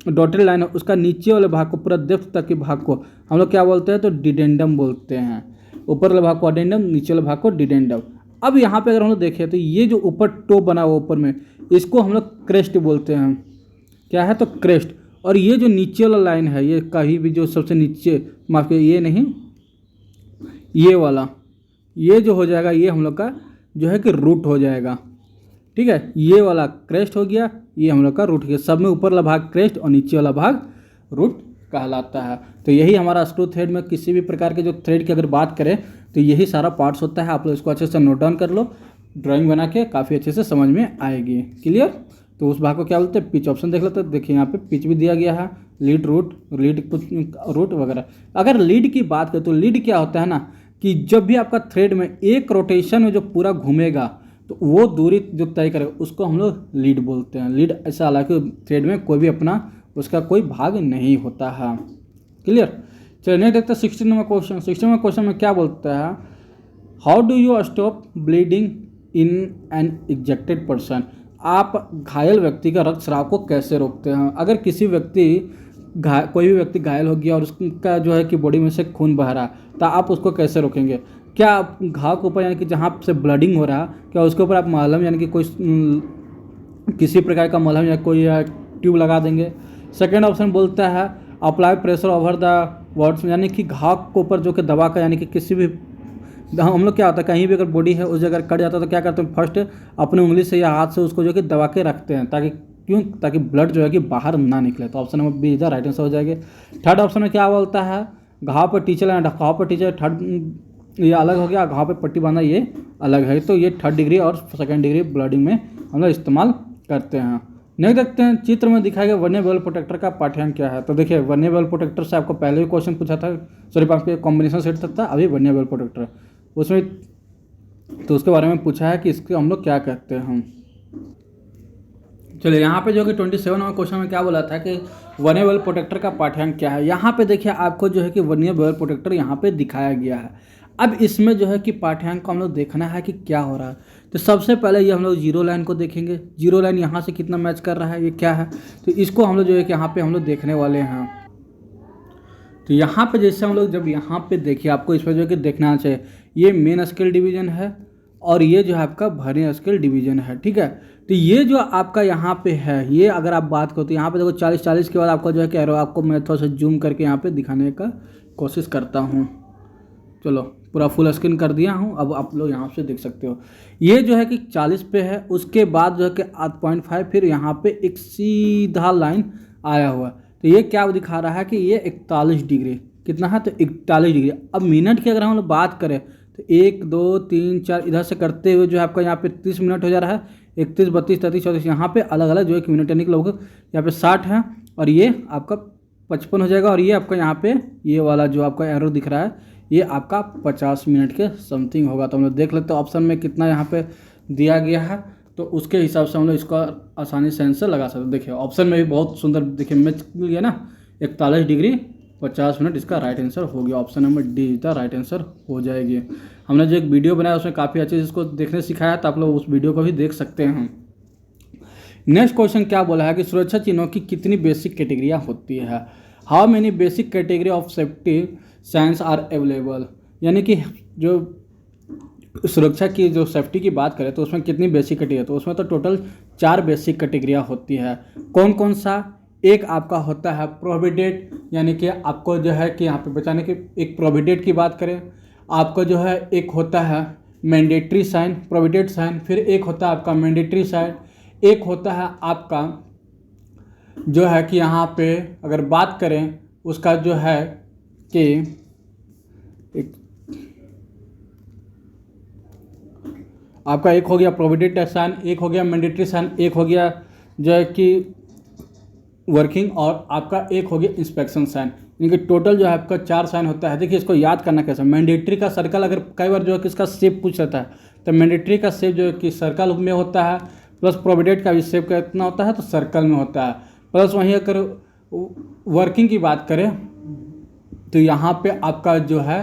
डॉटेड लाइन है उसका नीचे वाले भाग को, पूरा डेप्थ तक के भाग को हम लोग क्या बोलते हैं, तो डिडेंडम बोलते हैं। ऊपर वाले भाग को अडेंडम, नीचे वाले भाग को डिडेंडम। अब यहाँ पे अगर हम लोग देखें तो ये जो ऊपर टो बना हुआ ऊपर में, इसको हम लोग क्रेस्ट बोलते हैं। क्या है, तो क्रेस्ट। और ये जो नीचे वाला लाइन है, ये कहीं भी जो सबसे नीचे, माफ करिए ये नहीं, ये वाला, ये जो हो जाएगा ये हम लोग का जो है कि रूट हो जाएगा। ठीक है, ये वाला क्रेस्ट हो गया, ये हम लोग का रूट हो गया। सब में ऊपर वाला भाग क्रेस्ट और नीचे वाला भाग रूट कहलाता है। तो यही हमारा स्क्रू थ्रेड में किसी भी प्रकार के जो थ्रेड की अगर बात करें तो यही सारा पार्ट्स होता है। आप लोग इसको अच्छे से नोट डाउन कर लो, ड्राइंग बना के काफ़ी अच्छे से समझ में आएगी। क्लियर। तो उस भाग को क्या बोलते हैं, पिच। ऑप्शन देख लेते हैं। देखिए यहाँ पे पिच भी दिया गया है, लीड रूट, लीड रूट वगैरह। अगर लीड की बात करें तो लीड क्या होता है ना, कि जब भी आपका थ्रेड में एक रोटेशन में जो पूरा घूमेगा तो वो दूरी जो तय करेगा उसको हम लोग लीड बोलते हैं। लीड ऐसा, हालांकि थ्रेड में कोई भी अपना उसका कोई भाग नहीं होता है। क्लियर। चलिए नेक्स्ट देखते हैं 16 नंबर क्वेश्चन। 16 नंबर क्वेश्चन में क्या बोलता है, how do you stop bleeding in an affected person. आप घायल व्यक्ति का रक्तस्राव को कैसे रोकते हैं। अगर किसी व्यक्ति कोई भी व्यक्ति घायल हो गया और उसका जो है कि बॉडी में से खून बह रहा है तो आप उसको कैसे रोकेंगे। क्या आप घाव के ऊपर यानी कि जहाँ से ब्लडिंग हो रहा है, क्या उसके ऊपर आप मलहम यानी कि कोई किसी प्रकार का मलहम या कोई ट्यूब लगा देंगे। सेकेंड ऑप्शन बोलता है apply pressure over the words, यानी कि घाव के ऊपर जो कि दबा का, यानी कि किसी भी हम लोग क्या होता है कहीं भी अगर बॉडी है उस जगह कट जाता है तो क्या करते हैं, फर्स्ट अपने उंगली से या हाथ से उसको जो कि दबा के रखते हैं, ताकि क्यों, ताकि ब्लड जो है कि बाहर ना निकले। तो ऑप्शन नंबर बी इधर राइट आंसर हो जाएगा। थर्ड ऑप्शन में क्या बोलता है, घाव पर टीचर लगाना, घाव पर टीचर थर्ड ये अलग हो गया, घाव पे पट्टी बांधना ये अलग है। तो ये 3rd डिग्री और 2nd डिग्री ब्लडिंग में हम लोग इस्तेमाल करते हैं। नहीं देखते हैं चित्र में दिखाया गया वर्नियर बेवल प्रोटेक्टर का पाठ्यांक क्या है। तो देखिए वर्नियर बेवल प्रोटेक्टर से आपको पहले भी क्वेश्चन पूछा था, सॉरी आपके कॉम्बिनेशन सेट था, अभी वर्नियर बेवल प्रोटेक्टर उसमें, तो उसके बारे में पूछा है कि इसके हम लोग क्या कहते हैं हम। चलिए यहाँ पे जो कि 27 नंबर क्वेश्चन में क्या बोला था कि वर्नियर बेवल प्रोटेक्टर का पाठ्यांक क्या है। यहाँ पे देखिए आपको जो है कि वर्नियर बेवल प्रोटेक्टर यहाँ पे दिखाया गया है। अब इसमें जो है कि पाठ्यांक को हम लोग देखना है कि क्या हो रहा है। तो सबसे पहले ये हम लोग जीरो लाइन को देखेंगे, जीरो लाइन यहाँ से कितना मैच कर रहा है, ये क्या है, तो इसको हम लोग जो है कि यहाँ पे हम लोग देखने वाले हैं। तो यहाँ पे जैसे हम लोग जब यहाँ पे देखिए आपको इस पर जो है कि देखना चाहिए, ये मेन स्केल डिवीजन है और ये जो है आपका वर्नियर स्केल डिवीजन है। ठीक है, तो ये जो आपका यहाँ पे है, ये अगर आप बात करो तो यहाँ पे देखो 40 के बाद आपका जो है कि एरो, आपको मैं थोड़ा सा जूम करके यहाँ पे दिखाने का कोशिश करता हूँ। चलो पूरा फुल स्क्रीन कर दिया हूँ, अब आप लोग यहाँ से देख सकते हो। ये जो है कि 40 पे है, उसके बाद जो है कि 8.5, फिर यहाँ पे एक सीधा लाइन आया हुआ। तो ये क्या दिखा रहा है कि ये 41 डिग्री, कितना है, तो 41 डिग्री। अब मिनट की अगर हम लोग बात करें तो 1 2 3 4 इधर से करते हुए जो है आपका यहाँ पे 30 मिनट हो जा रहा है, 31 32 33 34, यहाँ पे अलग अलग जो है कि मिनट यानी कि लगभग यहाँ पे 60 है और ये आपका 55 हो जाएगा। और ये आपका यहाँ पे ये वाला जो आपका एरो दिख रहा है ये आपका 50 मिनट के समथिंग होगा। तो हम लोग देख लेते हैं ऑप्शन में कितना यहाँ पे दिया गया है, तो उसके हिसाब से हम लोग इसको आसानी से आंसर लगा सकते हैं। देखिए ऑप्शन में भी बहुत सुंदर देखिए मैच मिल गया ना, 41 डिग्री 50 मिनट, इसका राइट आंसर हो गया। ऑप्शन नंबर डी इसका राइट आंसर हो जाएगी। हमने जो एक वीडियो बनाया उसमें काफ़ी अच्छे से इसको देखने सिखाया, तो आप लोग उस वीडियो को भी देख सकते हैं। नेक्स्ट क्वेश्चन क्या बोला है कि सुरक्षा चिन्हों की कितनी बेसिक कैटेगरियाँ होती है। How many basic category of safety science are available, यानी कि जो सुरक्षा की जो सेफ्टी की बात करें तो उसमें कितनी बेसिक कैटेगरी है, तो उसमें तो टोटल 4 बेसिक कैटेगरियाँ होती है। कौन कौन सा, एक आपका होता है प्रोविडेट, यानी कि आपको जो है कि यहाँ पे बचाने की एक प्रोविडेट की बात करें, आपका जो है एक होता है मैंडेटरी साइन, प्रोविडेट साइन, फिर एक होता है आपका मैंडेटरी साइन, एक होता है आपका जो है कि यहाँ पे अगर बात करें उसका जो है कि एक आपका एक हो गया प्रोविडेट साइन, एक हो गया मैंडेटरी साइन, एक हो गया जो है कि वर्किंग, और आपका एक हो गया इंस्पेक्शन साइन। यानी कि टोटल जो है आपका 4 साइन होता है। देखिए इसको याद करना कैसे, मैंडेटरी का सर्कल अगर कई बार जो है कि इसका शेप पूछ लेता है तो मैंडेटरी का शेप जो है कि सर्कल में होता है, प्लस प्रोविडेट का भी शेप कितना होता है तो सर्कल में होता है, प्लस वहीं अगर वर्किंग की बात करें तो यहाँ पे आपका जो है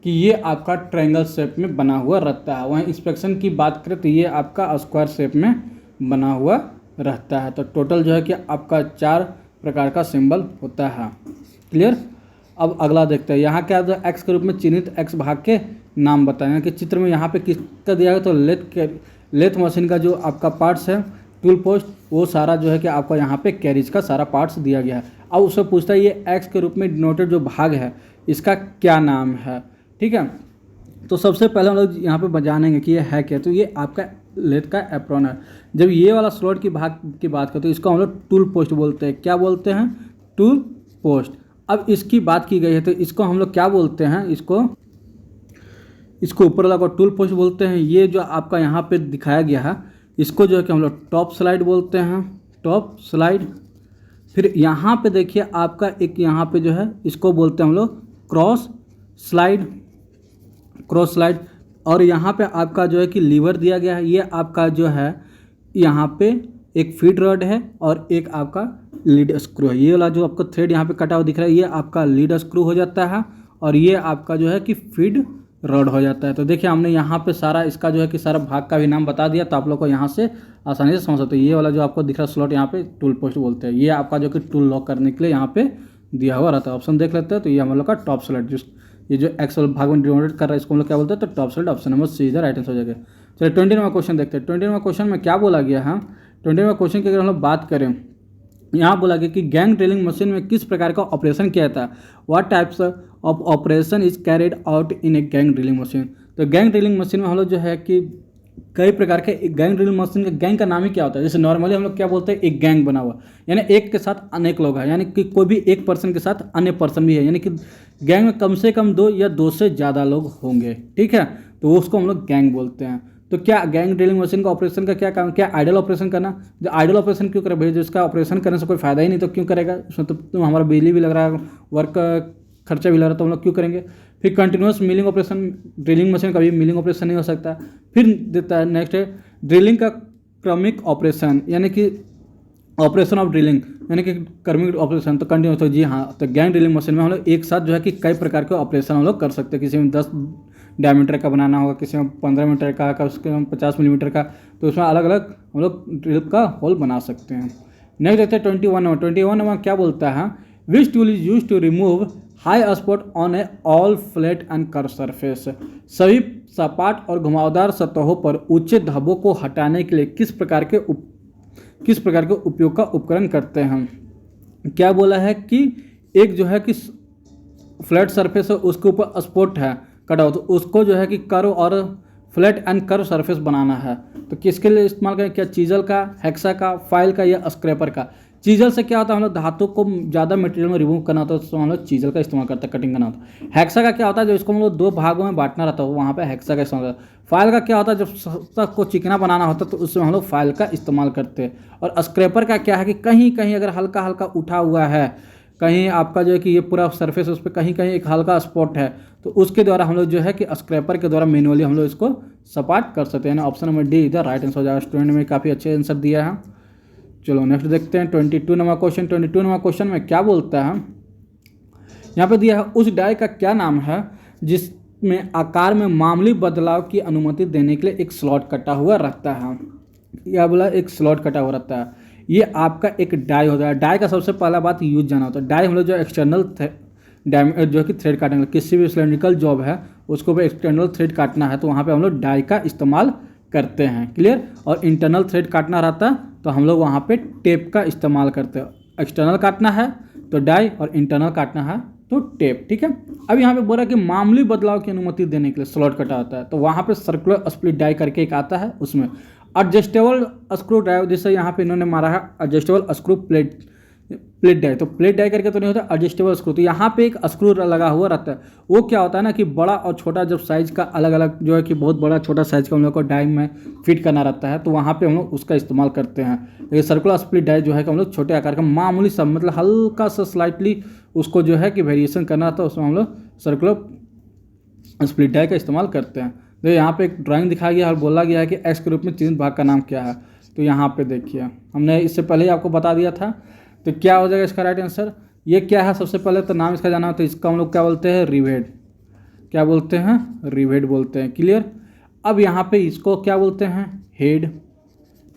कि ये आपका ट्रायंगल शेप में बना हुआ रहता है। वहीं इंस्पेक्शन की बात करें तो ये आपका स्क्वायर शेप में बना हुआ रहता है। तो टोटल जो है कि आपका 4 प्रकार का सिंबल होता है। क्लियर। अब अगला देखते हैं, यहाँ क्या है, एक्स के रूप में चिन्हित एक्स भाग के नाम बताएं कि चित्र में यहाँ पे किसका दिया गया, तो लेथ मशीन का जो आपका पार्ट्स है, टूल पोस्ट, वो सारा जो है कि आपका यहाँ पे कैरिज का सारा पार्ट्स दिया गया है। अब उससे पूछता है ये एक्स के रूप में डिनोटेड जो भाग है इसका क्या नाम है। ठीक है, तो सबसे पहले हम लोग यहाँ पे जानेंगे कि ये है क्या। तो ये आपका लेथ का एप्रोन है। जब ये वाला स्लॉट की भाग की बात करें तो इसको हम लोग टूल पोस्ट बोलते हैं। क्या बोलते हैं? Tool post. अब इसकी बात की गई है तो इसको हम लोग क्या बोलते हैं, इसको ऊपर वाला को टूल पोस्ट बोलते हैं। ये जो आपका यहाँ पे दिखाया गया है इसको जो है कि हम लोग टॉप स्लाइड बोलते हैं, टॉप स्लाइड। फिर यहाँ पे देखिए आपका एक यहाँ पे जो है इसको बोलते हैं हम लोग क्रॉस स्लाइड, क्रॉस स्लाइड। और यहाँ पे आपका जो है कि लीवर दिया गया है, ये आपका जो है यहाँ पे एक फीड रॉड है और एक आपका लीड स्क्रू है। ये वाला जो आपको थ्रेड यहाँ पे कटा हुआ दिख रहा है ये आपका लीड स्क्रू हो जाता है और ये आपका जो है कि फीड रॉड हो जाता है। तो देखिए हमने यहाँ पे सारा इसका जो है कि सारा भाग का भी नाम बता दिया, तो आप लोग को यहाँ से आसानी से समझ सकते हैं। ये वाला जो आपको दिख रहा है स्लॉट यहाँ पे टूल पोस्ट बोलते हैं। ये आपका जो कि टूल लॉक करने के लिए यहाँ पे दिया हुआ रहता है। ऑप्शन देख लेते हैं, तो ये हम लोग का टॉप स्लाइड, ये जो एक्सल भाग में डिनोटेड कर रहा है इसको हम लोग क्या बोलते हैं, तो top slide. Option number C इधर राइट आंसर हो जाएगा। चलिए 20 नंबर क्वेश्चन देखते हैं। 20 नंबर क्वेश्चन में क्या बोला गया है, 20 नंबर क्वेश्चन की अगर हम लोग बात करें, यहाँ बोला गया कि गैंग ड्रिलिंग मशीन में किस प्रकार का ऑपरेशन किया था। What types of operation is carried out in a gang drilling machine. तो गैंग ड्रिलिंग मशीन में हम लोग जो है कि कई प्रकार के गैंग ड्रिलिंग मशीन का गैंग का नाम ही क्या होता है। जैसे नॉर्मली हम लोग क्या बोलते हैं, एक गैंग बना हुआ, यानी एक के साथ अनेक लोग हैं, यानी कि कोई भी एक पर्सन के साथ अन्य पर्सन भी है, यानी कि गैंग में कम से कम 2 या 2 से ज़्यादा लोग होंगे। ठीक है, तो उसको हम लोग गैंग बोलते हैं। तो क्या गैंग ड्रिलिंग मशीन का ऑपरेशन का क्या काम, क्या आइडल ऑपरेशन करना। जो आइडल ऑपरेशन क्यों करे भाई, जिसका ऑपरेशन करने से कोई फायदा ही नहीं तो क्यों करेगा, उसमें तो हमारा बिजली भी लग रहा है, वर्क खर्चा भी लग रहा है, तो हम लोग क्यों करेंगे। फिर continuous milling operation, drilling machine कभी मिलिंग ऑपरेशन नहीं हो सकता। फिर देता है नेक्स्ट है ड्रिलिंग का क्रमिक ऑपरेशन, यानी कि ऑपरेशन ऑफ ड्रिलिंग, यानी कि क्रमिक ऑपरेशन। तो कंटिन्यूस, तो जी हाँ, तो गैंग ड्रिलिंग मशीन में हम लोग एक साथ जो है कि कई प्रकार के ऑपरेशन हम लोग कर सकते हैं। किसी में 10 डायमीटर का बनाना होगा, किसी में 15 मीटर का, उसके में 50 मिलीमीटर का, तो उसमें अलग अलग हम लोग ड्रिल का होल बना सकते हैं। नेक्स्ट देखते हैं 21 नंबर। 21 नंबर क्या बोलता है, which tool is use to remove high spot on a all flat and curve surface. सभी सपाट और घुमावदार सतहों पर ऊंचे धब्बों को हटाने के लिए किस प्रकार के उपयोग का उपकरण करते हैं। क्या बोला है कि एक जो है कि फ्लैट सरफेस है उसके ऊपर स्पॉट है कटा हो, तो उसको जो है कि कर्व और फ्लैट एंड कर्व सरफेस बनाना है। तो किसके लिए इस्तेमाल करें, क्या चीजल का, हेक्सा का, फाइल का या स्क्रैपर का। चीजल से क्या होता है, हम लोग धातु को ज़्यादा मटेरियल में रिमूव करना होता है तो हम लोग चीजल का इस्तेमाल करते हैं, कटिंग करना होता है। हेक्सा का क्या होता है, जो इसको हम लोग 2 भागों में बांटना रहता है, वहाँ पे हेक्सा का इस्तेमाल करते हैं। फाइल का क्या होता है, जब सतह को चिकना बनाना होता है तो उसमें हम लोग फाइल का इस्तेमाल करते हैं। और स्क्रैपर का क्या है कि कहीं कहीं अगर हल्का हल्का उठा हुआ है, कहीं आपका जो है कि ये पूरा सरफेस उस पर कहीं कहीं एक हल्का स्पॉट है, तो उसके द्वारा हम लोग जो है कि स्क्रैपर के द्वारा मैनुअली हम लोग इसको सपाट कर सकते हैं। ऑप्शन नंबर डी इधर राइट आंसर हो जाएगा। स्टूडेंट में काफ़ी अच्छे आंसर दिया है। चलो नेक्स्ट देखते हैं 22 नंबर क्वेश्चन। 22 नंबर क्वेश्चन में क्या बोलता है, यहाँ पे दिया है उस डाई का क्या नाम है जिसमें आकार में मामूली बदलाव की अनुमति देने के लिए एक स्लॉट कटा हुआ रहता है। यह बोला एक स्लॉट कटा हुआ रहता है, ये आपका एक डाई होता है। डाई का सबसे पहला बात यूज जाना होता है। डाई हम लोग जो एक्सटर्नल जो कि थ्रेड काटने, किसी भी सिलेंड्रिकल जॉब है उसको भी एक्सटर्नल थ्रेड काटना है तो वहाँ पे हम लोग डाई का इस्तेमाल करते हैं। क्लियर। और इंटरनल थ्रेड काटना रहता है तो हम लोग वहाँ पे टेप का इस्तेमाल करते हैं। एक्सटर्नल काटना है तो डाई और इंटरनल काटना है तो टेप। ठीक है। अब यहाँ पे बोल रहा है कि मामूली बदलाव की अनुमति देने के लिए स्लॉट कटा होता है, तो वहाँ पे सर्कुलर स्प्लिट डाई करके एक आता है, उसमें एडजस्टेबल स्क्रू ड्राइव, जैसे यहाँ पे इन्होंने मारा है एडजस्टेबल स्क्रू प्लेट डाई, तो प्लेट डाई करके तो नहीं होता, एडजस्टेबल स्क्रू। तो यहाँ पे एक स्क्रू लगा हुआ रहता है। वो क्या होता है ना कि बड़ा और छोटा जब साइज का अलग अलग जो है कि बहुत बड़ा छोटा साइज का हम लोग को डाई में फिट करना रहता है, तो वहाँ पे हम लोग उसका इस्तेमाल करते हैं। ये सर्कुलर स्प्लिट डाई जो है कि हम लोग छोटे आकार का मामूली सा, मतलब हल्का सा स्लाइटली उसको जो है कि वेरिएशन करना रहता है, उसमें हम लोग सर्कुलर स्प्लिट डाई का इस्तेमाल करते हैं। तो यहाँ पे एक ड्राइंग दिखाया गया है और बोला गया है कि एक्स के रूप में चिन्हित भाग का नाम क्या है। तो यहाँ पे देखिए हमने इससे पहले ही आपको बता दिया था, तो क्या हो जाएगा इसका राइट आंसर। ये क्या है, सबसे पहले तो नाम इसका जाना हो, तो इसका हम लोग क्या बोलते हैं, रिवेट। क्या बोलते हैं, रिवेट बोलते हैं। क्लियर। अब यहाँ पे इसको क्या बोलते हैं, हेड।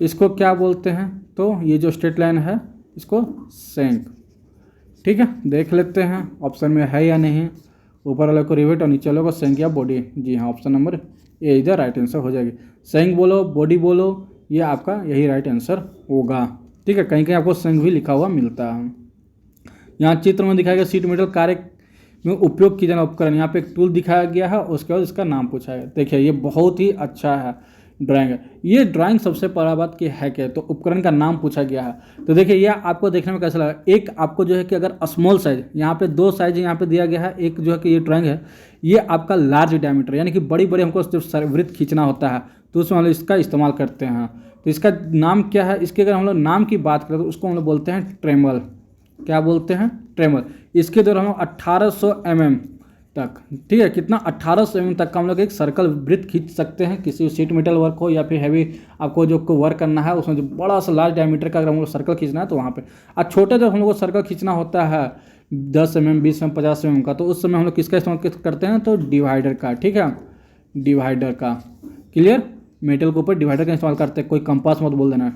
इसको क्या बोलते हैं, तो ये जो स्ट्रेट लाइन है इसको सेंक। ठीक है, देख लेते हैं ऑप्शन में है या नहीं। ऊपर वाले को रिवेट और नीचे वाले को सेंक या बॉडी। जी हाँ, ऑप्शन नंबर ए इधर राइट आंसर हो जाएगी। सेंक बोलो, बॉडी बोलो, ये आपका यही राइट आंसर होगा। ठीक है, कहीं कहीं आपको सेंक भी लिखा हुआ मिलता है। यहाँ चित्र में दिखाया गया शीट मेटल कार्य में उपयोग किए जाने उपकरण, यहाँ पे एक टूल दिखाया गया है, उसके बाद इसका नाम पूछा है। देखिए ये बहुत ही अच्छा है ड्राइंग है। ये ड्राइंग सबसे बड़ा बात की है क्या, तो उपकरण का नाम पूछा गया है। तो देखिए ये आपको देखने में कैसा लगा। एक आपको जो है कि अगर स्मॉल साइज, यहाँ पे 2 साइज यहाँ पे दिया गया है। एक जो है कि ये ड्राइंग है, ये आपका लार्ज डायमीटर, यानी कि बड़ी बड़ी हमको जब वृत्त खींचना होता है तो उसमें हम लोग इसका इस्तेमाल करते हैं। तो इसका नाम क्या है, इसके अगर हम लोग नाम की बात करें तो उसको हम लोग बोलते हैं ट्रेमल। क्या बोलते हैं, ट्रेमल। इसके द्वारा हम 1800 mm तक, ठीक है, कितना 1800 mm तक का हम लोग एक सर्कल वृत्त खींच सकते हैं। किसी शीट मेटल वर्क हो या फिर हैवी आपको जो वर्क करना है उसमें जो बड़ा सा लार्ज डायमीटर का अगर हम लोग सर्कल खींचना है तो वहाँ पे। और छोटे जब हम लोग को सर्कल खींचना होता है 10 mm, 20 mm, 50 mm का, तो उस समय हम लोग किसका इस्तेमाल करते हैं, तो डिवाइडर का। ठीक है, डिवाइडर का। क्लियर, मेटल के ऊपर डिवाइडर का इस्तेमाल करते हैं। कोई कंपास मत बोल देना।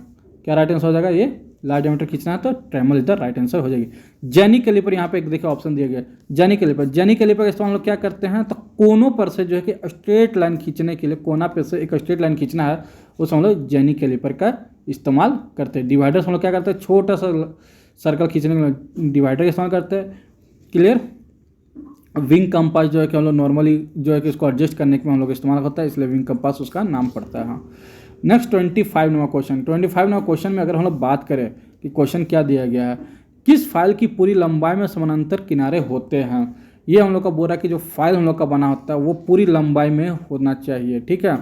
क्या राइट आंसर हो जाएगा, ये लार्ज डायमीटर खींचना है तो ट्रेमल इधर राइट आंसर हो जाएगी। जेनी कैलिपर, यहाँ पे एक देखिए ऑप्शन दिया गया है जेनी कैलिपर। जेनी कैलिपर का इस्तेमाल हम लोग क्या करते हैं, तो कोनों पर से जो है कि स्ट्रेट लाइन खींचने के लिए, कोना पे से एक स्ट्रेट लाइन खींचना है, उस हम लोग जेनी कैलिपर का इस्तेमाल करते हैं। डिवाइडर हम लोग क्या करते हैं, छोटा सा सर्कल खींचने के लिए डिवाइडर का इस्तेमाल करते हैं। क्लियर। विंग कंपास जो है कि हम लोग नॉर्मली जो है कि इसको एडजस्ट करने के में हम लोग इस्तेमाल होता है, इसलिए विंग कंपास उसका नाम पड़ता है। हाँ, next 25 number question. 25 number question में अगर हम लोग बात करें कि क्वेश्चन क्या दिया गया है, किस फाइल की पूरी लंबाई में समानांतर किनारे होते हैं। ये हम लोग का बोल रहा है कि जो फाइल हम लोग का बना होता है वो पूरी लंबाई में होना चाहिए। ठीक है,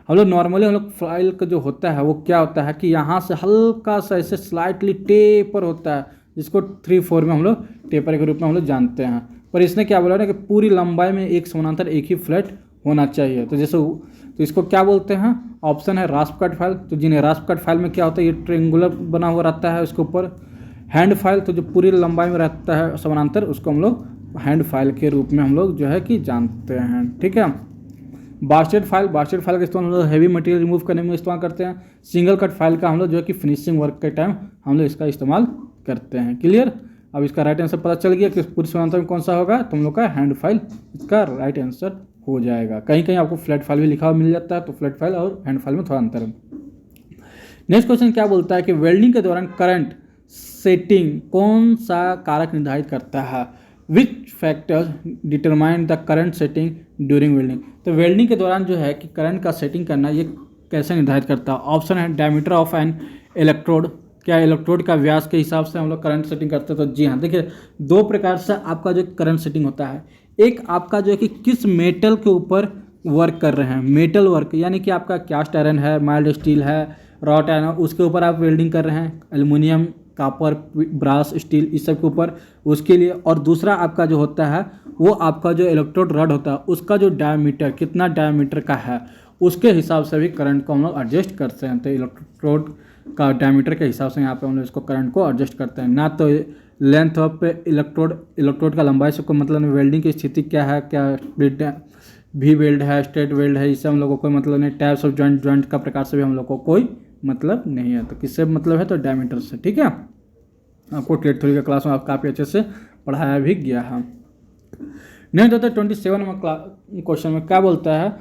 हम लोग नॉर्मली हम लोग फाइल का जो होता है वो क्या होता है कि यहाँ से हल्का सा ऐसे स्लाइटली टेपर होता है, जिसको 3/4 में हम लोग टेपर के रूप में हम लोग जानते हैं। पर इसने क्या बोला ना कि पूरी लंबाई में एक समानांतर एक ही फ्लैट होना चाहिए। तो जैसे तो इसको क्या बोलते हैं, ऑप्शन है रास्प कट फाइल। तो जिन्हें रास्प कट फाइल में क्या होता है, ये ट्रेंगुलर बना हुआ रहता है उसके ऊपर। हैंड फाइल, तो जो पूरी लंबाई में रहता है समानांतर, उसको हम लोग हैंड फाइल के रूप में हम लोग जो है कि जानते हैं। ठीक है, बास्केट फाइल, बास्केट फाइल का इस्तेमाल हम लोग हैवी मटेरियल रिमूव करने में इस्तेमाल करते हैं। सिंगल कट फाइल का हम लोग जो है कि फिनिशिंग वर्क के टाइम हम लोग इसका इस्तेमाल करते हैं। क्लियर। अब इसका राइट आंसर पता चल गया कि पूरी समानांतर में कौन सा होगा, तो हम लोग का हैंड फाइल इसका राइट आंसर हो जाएगा। कहीं कहीं आपको फ्लैट फाइल भी लिखा हुआ मिल जाता है, तो फ्लैट फाइल और हैंड फाइल में थोड़ा अंतर है। नेक्स्ट क्वेश्चन क्या बोलता है कि वेल्डिंग के दौरान करंट सेटिंग कौन सा कारक निर्धारित करता है। विच factors determine the current setting during welding. तो वेल्डिंग के दौरान जो है कि करंट का सेटिंग करना ये कैसे निर्धारित करता है। ऑप्शन है डायमीटर ऑफ एन इलेक्ट्रोड। क्या इलेक्ट्रोड का व्यास के हिसाब से हम लोग करंट सेटिंग करते हैं। तो जी हाँ, देखिए 2 प्रकार से आपका जो करंट सेटिंग होता है। एक आपका जो है कि किस मेटल के ऊपर वर्क कर रहे हैं, मेटल वर्क, यानी कि आपका कैस्ट आयरन है, माइल्ड स्टील है, रॉट आयरन, उसके ऊपर आप वेल्डिंग कर रहे हैं, एल्युमिनियम, कापर, ब्रास, स्टील, इस सब के ऊपर, उसके लिए। और दूसरा आपका जो होता है वो आपका जो इलेक्ट्रोड रॉड होता है उसका जो डायमीटर, कितना डायमीटर का है, उसके हिसाब से भी करंट को हम लोग एडजस्ट करते हैं। तो इलेक्ट्रोड का डायमीटर के हिसाब से यहाँ पे हम लोग इसको करंट को एडजस्ट करते हैं, ना तो लेंथ ऑफ इलेक्ट्रोड का लंबाई से कोई मतलब नहीं। वेल्डिंग की स्थिति क्या है, क्या स्प्लिट भी वेल्ड है, स्ट्रेट वेल्ड है, इससे हम लोग को कोई मतलब नहीं। टाइप्स ऑफ जॉइंट का प्रकार से भी हम लोग को कोई मतलब नहीं है। तो किससे मतलब है, तो डायमीटर से। ठीक है, आपको ट्रेड थ्योरी का क्लास में आप काफ़ी अच्छे से पढ़ाया भी गया है। नेक्स्ट होता है 27 नंबर क्वेश्चन में क्या बोलता है,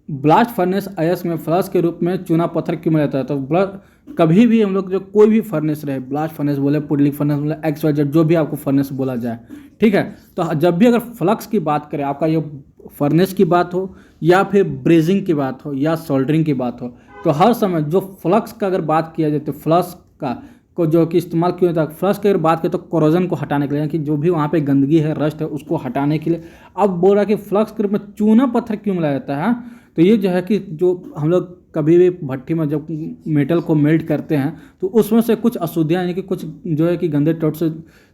ब्लास्ट फर्नेस अयस्क में फ्लश के रूप में चूना पत्थर क्यों मिला जाता है। तो कभी भी हम लोग जो कोई भी फर्नेस रहे, ब्लास्ट फर्नेस बोले, पुडलिंग फर्नेस बोले, XYZ जो भी आपको फर्नेस बोला जाए, ठीक है, तो जब भी अगर फ्लक्स की बात करें, आपका ये फर्नेस की बात हो या फिर ब्रेजिंग की बात हो या सोल्डरिंग की बात हो, तो हर समय जो फ्लक्स का अगर बात किया जाए तो फ्लक्स का को जो कि इस्तेमाल क्यों होता है। फ्लक्स की अगर बात करें तो कोरोजन को हटाने के लिए, कि जो भी वहाँ पे गंदगी है, रस्ट है, उसको हटाने के लिए। अब बोल रहा है कि फ्लक्स के रूप में चूना पत्थर क्यों मिलाया जाता है। तो ये जो है कि जो हम लोग कभी भी भट्टी में जब मेटल को मेल्ट करते हैं तो उसमें से कुछ अशुद्धियाँ, यानी कि कुछ जो है कि गंदे टॉट से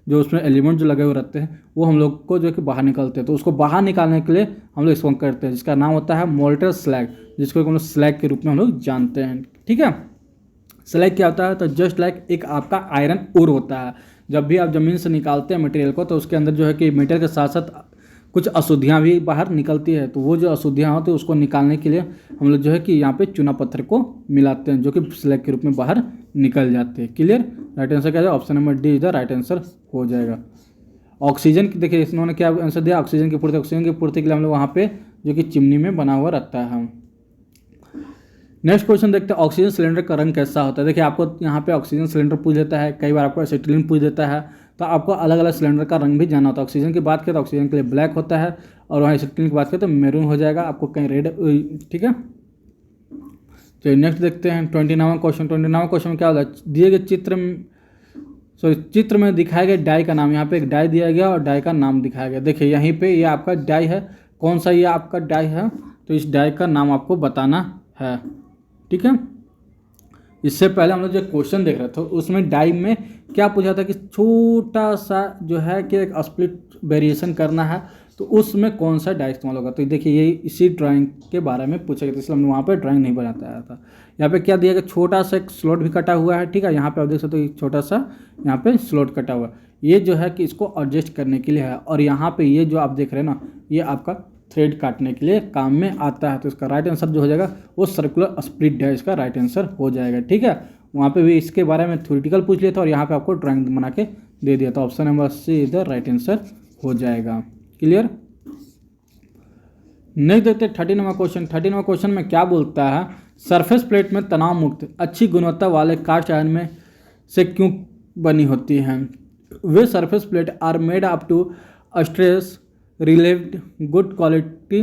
जो उसमें एलिमेंट जो लगे हुए रहते हैं वो हम लोग को जो है कि बाहर निकलते हैं। तो उसको बाहर निकालने के लिए हम लोग इसको करते हैं, जिसका नाम होता है मोल्टर स्लैग, जिसको हम लोग स्लैग के रूप में हम लोग जानते हैं। ठीक है, स्लैग क्या होता है, तो जस्ट लाइक एक आपका आयरन ओर होता है। जब भी आप ज़मीन से निकालते हैं मटेरियल को, तो उसके अंदर जो है कि मेटल के साथ साथ कुछ अशुद्धियाँ भी बाहर निकलती है, तो वो जो अशुद्धियाँ होती है उसको निकालने के लिए हम लोग जो है कि यहाँ पे चूना पत्थर को मिलाते हैं, जो कि स्लैग के रूप में बाहर निकल जाते हैं। क्लियर। राइट आंसर क्या है? Option number D is the right answer हो जाएगा। ऑक्सीजन की देखिए इन्होंने क्या आंसर दिया, ऑक्सीजन की पूर्ति। ऑक्सीजन की पूर्ति के लिए हम लोग वहाँ पे जो कि चिमनी में बना हुआ रहता है। नेक्स्ट क्वेश्चन देखते हैं, ऑक्सीजन सिलेंडर का रंग कैसा होता है। देखिए आपको यहाँ पे ऑक्सीजन सिलेंडर पूछ देता है, कई बार आपको एसिटिलीन पूछ देता है, तो आपको अलग अलग सिलेंडर का रंग भी जानना होता है। ऑक्सीजन की बात करें तो ऑक्सीजन के लिए ब्लैक होता है, और वहाँ एसिटिलीन की बात करें तो मैरून हो जाएगा, आपको कहीं रेड। ठीक है। तो नेक्स्ट देखते हैं 29वां क्वेश्चन। 29वां क्वेश्चन में क्या होता है, दिए गए चित्र में दिखाए गए डाई का नाम। यहाँ पे एक डाई दिया गया और डाई का नाम दिखाया गया। देखिए यहीं पे ये आपका डाई है, कौन सा ये आपका डाई है, तो इस डाई का नाम आपको बताना है। ठीक है। इससे पहले हम लोग जो क्वेश्चन देख रहे थे उसमें डाई में क्या पूछा था कि छोटा सा जो है कि एक स्प्लिट वेरिएशन करना है, तो उसमें कौन सा डाई इस्तेमाल होगा। तो देखिए ये इसी ड्राइंग के बारे में पूछा गया था, इसलिए हमने वहाँ पे ड्राइंग नहीं बनाता आया था। यहाँ पे क्या दिया गया, छोटा सा एक स्लॉट भी कटा हुआ है। ठीक है। यहाँ पे आप देख सकते हो छोटा सा यहाँ पे स्लॉट कटा हुआ है, ये जो है कि इसको एडजस्ट करने के लिए है। और यहाँ पे ये जो आप देख रहे हैं ना, ये आपका थ्रेड काटने के लिए काम में आता है। तो इसका राइट आंसर जो हो जाएगा वो सर्कुलर स्प्लिट डाई इसका राइट आंसर हो जाएगा। ठीक है। वहाँ पे भी इसके बारे में थ्योरेटिकल पूछ लिया था और यहाँ पे आपको ड्राइंग बना के दे दिया, तो ऑप्शन नंबर सी इधर राइट आंसर हो जाएगा। क्लियर। नेक्स्ट देखते 39वां क्वेश्चन। 39वां क्वेश्चन में क्या बोलता है, सरफेस प्लेट में तनाव मुक्त अच्छी गुणवत्ता वाले कास्ट आयरन में से क्यों बनी होती हैं। वे surface plate are made up to stress relieved good quality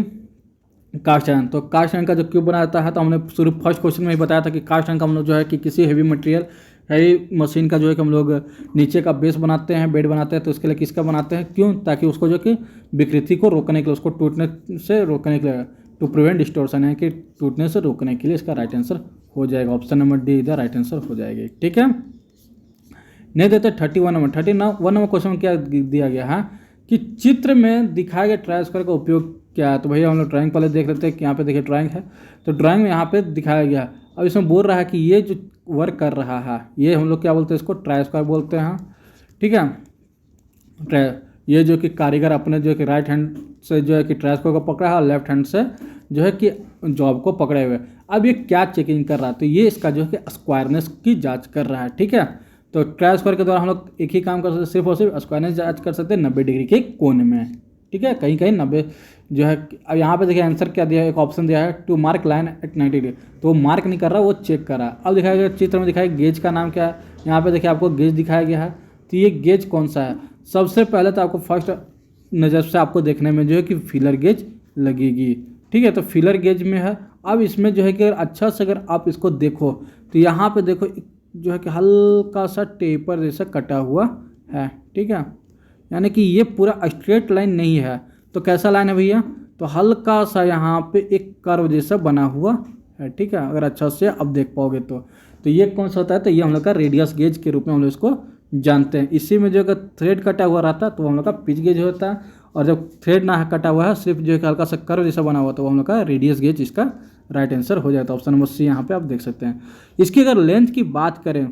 cast iron. तो कास्ट आयरन का जो क्यों बनाया जाता है, तो हमने शुरू फर्स्ट क्वेश्चन में ही बताया था कि कास्ट आयरन का हम लोग जो है कि किसी हेवी मटेरियल हैवी मशीन का जो है कि हम लोग नीचे का बेस बनाते हैं, बेड बनाते हैं, तो उसके लिए किसका बनाते हैं, क्यों, ताकि उसको जो कि विकृति को रोकने के लिए, उसको टूटने से रोकने के लिए, टू प्रिवेंट डिस्टोर्शन है कि टूटने से रोकने के लिए इसका राइट आंसर हो जाएगा। ऑप्शन नंबर डी इधर राइट आंसर हो जाएगी। ठीक है। नहीं देते 31 नंबर। 31 नंबर क्वेश्चन में क्या दिया गया है कि चित्र में दिखाए गए ट्राई स्क्वायर का उपयोग क्या है। तो भैया हम लोग ड्राइंग पहले देख लेते हैं कि यहाँ पे देखिए ड्राइंग है, तो ड्राइंग में यहाँ पे दिखाया गया। अब इसमें बोल रहा है कि ये जो वर्क कर रहा है ये हम लोग क्या बोलते हैं, इसको ट्राई स्क्वायर बोलते हैं। ठीक है। ये जो कि कारीगर अपने जो कि राइट हैंड से जो है कि ट्राई स्क्वायर को पकड़ा है और लेफ्ट हैंड से जो है कि जॉब को पकड़े हुए। अब ये क्या चेकिंग कर रहा है, तो ये इसका जो है कि स्क्वायरनेस की जाँच कर रहा है। ठीक है। तो ट्राई स्क्वायर के द्वारा हम लोग एक ही काम कर सकते हैं, सिर्फ और सिर्फ स्क्वायरनेस जांच कर सकते हैं 90 डिग्री के कोण में। ठीक है। कहीं कहीं 90 जो है। अब यहाँ पे देखिए आंसर क्या दिया है, एक ऑप्शन दिया है to mark line at 90 degree, तो वो मार्क नहीं कर रहा, वो चेक कर रहा है। अब दिखाया गया चित्र में दिखाया गेज का नाम क्या है, यहाँ पे देखिए आपको गेज दिखाया गया है। तो ये गेज कौन सा है, सबसे पहले तो आपको फर्स्ट नज़र से आपको देखने में जो है कि फीलर गेज लगेगी। ठीक है। तो फीलर गेज में है। अब इसमें जो है कि अच्छा से अगर आप इसको देखो तो यहाँ पे देखो जो है कि हल्का सा टेपर जैसा कटा हुआ है। ठीक है। यानी कि ये पूरा स्ट्रेट लाइन नहीं है, तो कैसा लाइन है भैया, तो हल्का सा यहाँ पे एक कर्व जैसा बना हुआ है। ठीक है। अगर अच्छा से आप देख पाओगे तो ये कौन सा होता है, तो ये हम लोग का रेडियस गेज के रूप में हम लोग इसको जानते हैं। इसी में जो अगर थ्रेड कटा हुआ रहता है तो हम लोग का पिच गेज होता है, और जब थ्रेड ना कटा हुआ है सिर्फ जो है हल्का सा कर्व जैसा बना हुआ तो वो हम लोग का रेडियस गेज इसका राइट आंसर हो जाता है। ऑप्शन नंबर सी यहाँ पे आप देख सकते हैं। इसकी अगर लेंथ की बात करें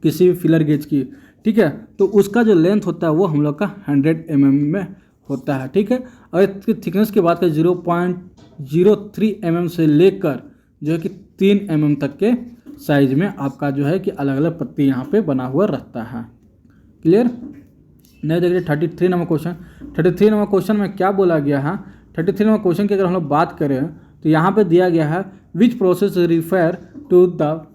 किसी भी फिलर गेज की, ठीक है, तो उसका जो लेंथ होता है वो हम लोग का 100 mm में होता है। ठीक है। अगर इसकी थिकनेस की बात करें 0.03 mm से लेकर जो है कि 3 mm तक के साइज में आपका जो है कि अलग अलग पत्ती यहाँ पे बना हुआ रहता है। क्लियर। नहीं देखिए 33 नंबर क्वेश्चन। 33 नंबर क्वेश्चन में क्या बोला गया है, 33 नंबर क्वेश्चन की अगर हम लोग बात करें तो यहाँ पे दिया गया है which process refer to the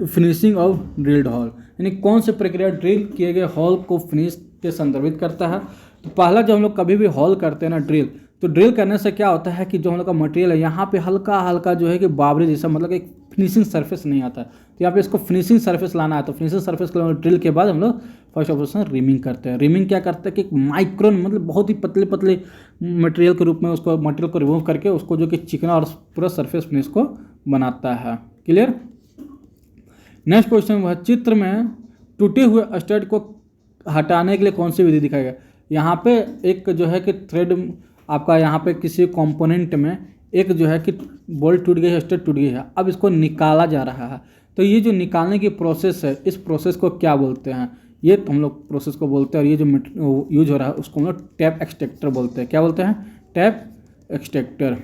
finishing of drilled hole, यानी कौन सी प्रक्रिया ड्रिल किए गए हॉल को फिनिश के संदर्भित करता है। तो पहला जब हम लोग कभी भी हॉल करते हैं ना ड्रिल, तो ड्रिल करने से क्या होता है कि जो हम लोग का मटेरियल है यहाँ पे हल्का हल्का जो है कि बाबरी जैसा, मतलब एक फिनिशिंग सरफेस नहीं आता, तो यहाँ पे इसको फिनिशिंग सरफेस लाना है। तो फिनिशिंग सरफेस के ड्रिल के बाद हम लोग फर्स्ट ऑपरेशन रिमिंग करते हैं। रिमिंग क्या करते हैं कि एक माइक्रोन मतलब बहुत ही पतले पतले मटेरियल के रूप में उसको मटेरियल को रिमूव करके उसको जो कि चिकना और पूरा सरफेस फिनिश को बनाता है। क्लियर। नेक्स्ट क्वेश्चन वह चित्र में टूटे हुए स्टड को हटाने के लिए कौन सी विधि दिखाएगा। यहाँ पे एक जो है कि थ्रेड आपका यहाँ पे किसी कंपोनेंट में एक जो है कि बोल्ट टूट गई है, स्टड टूट गई है, अब इसको निकाला जा रहा है। तो ये जो निकालने की प्रोसेस है इस प्रोसेस को क्या बोलते हैं, ये तो हम लोग प्रोसेस को बोलते हैं। और ये जो यूज हो रहा है उसको हम लोग टैप एक्सट्रैक्टर बोलते हैं। क्या बोलते हैं? टैप एक्सट्रैक्टर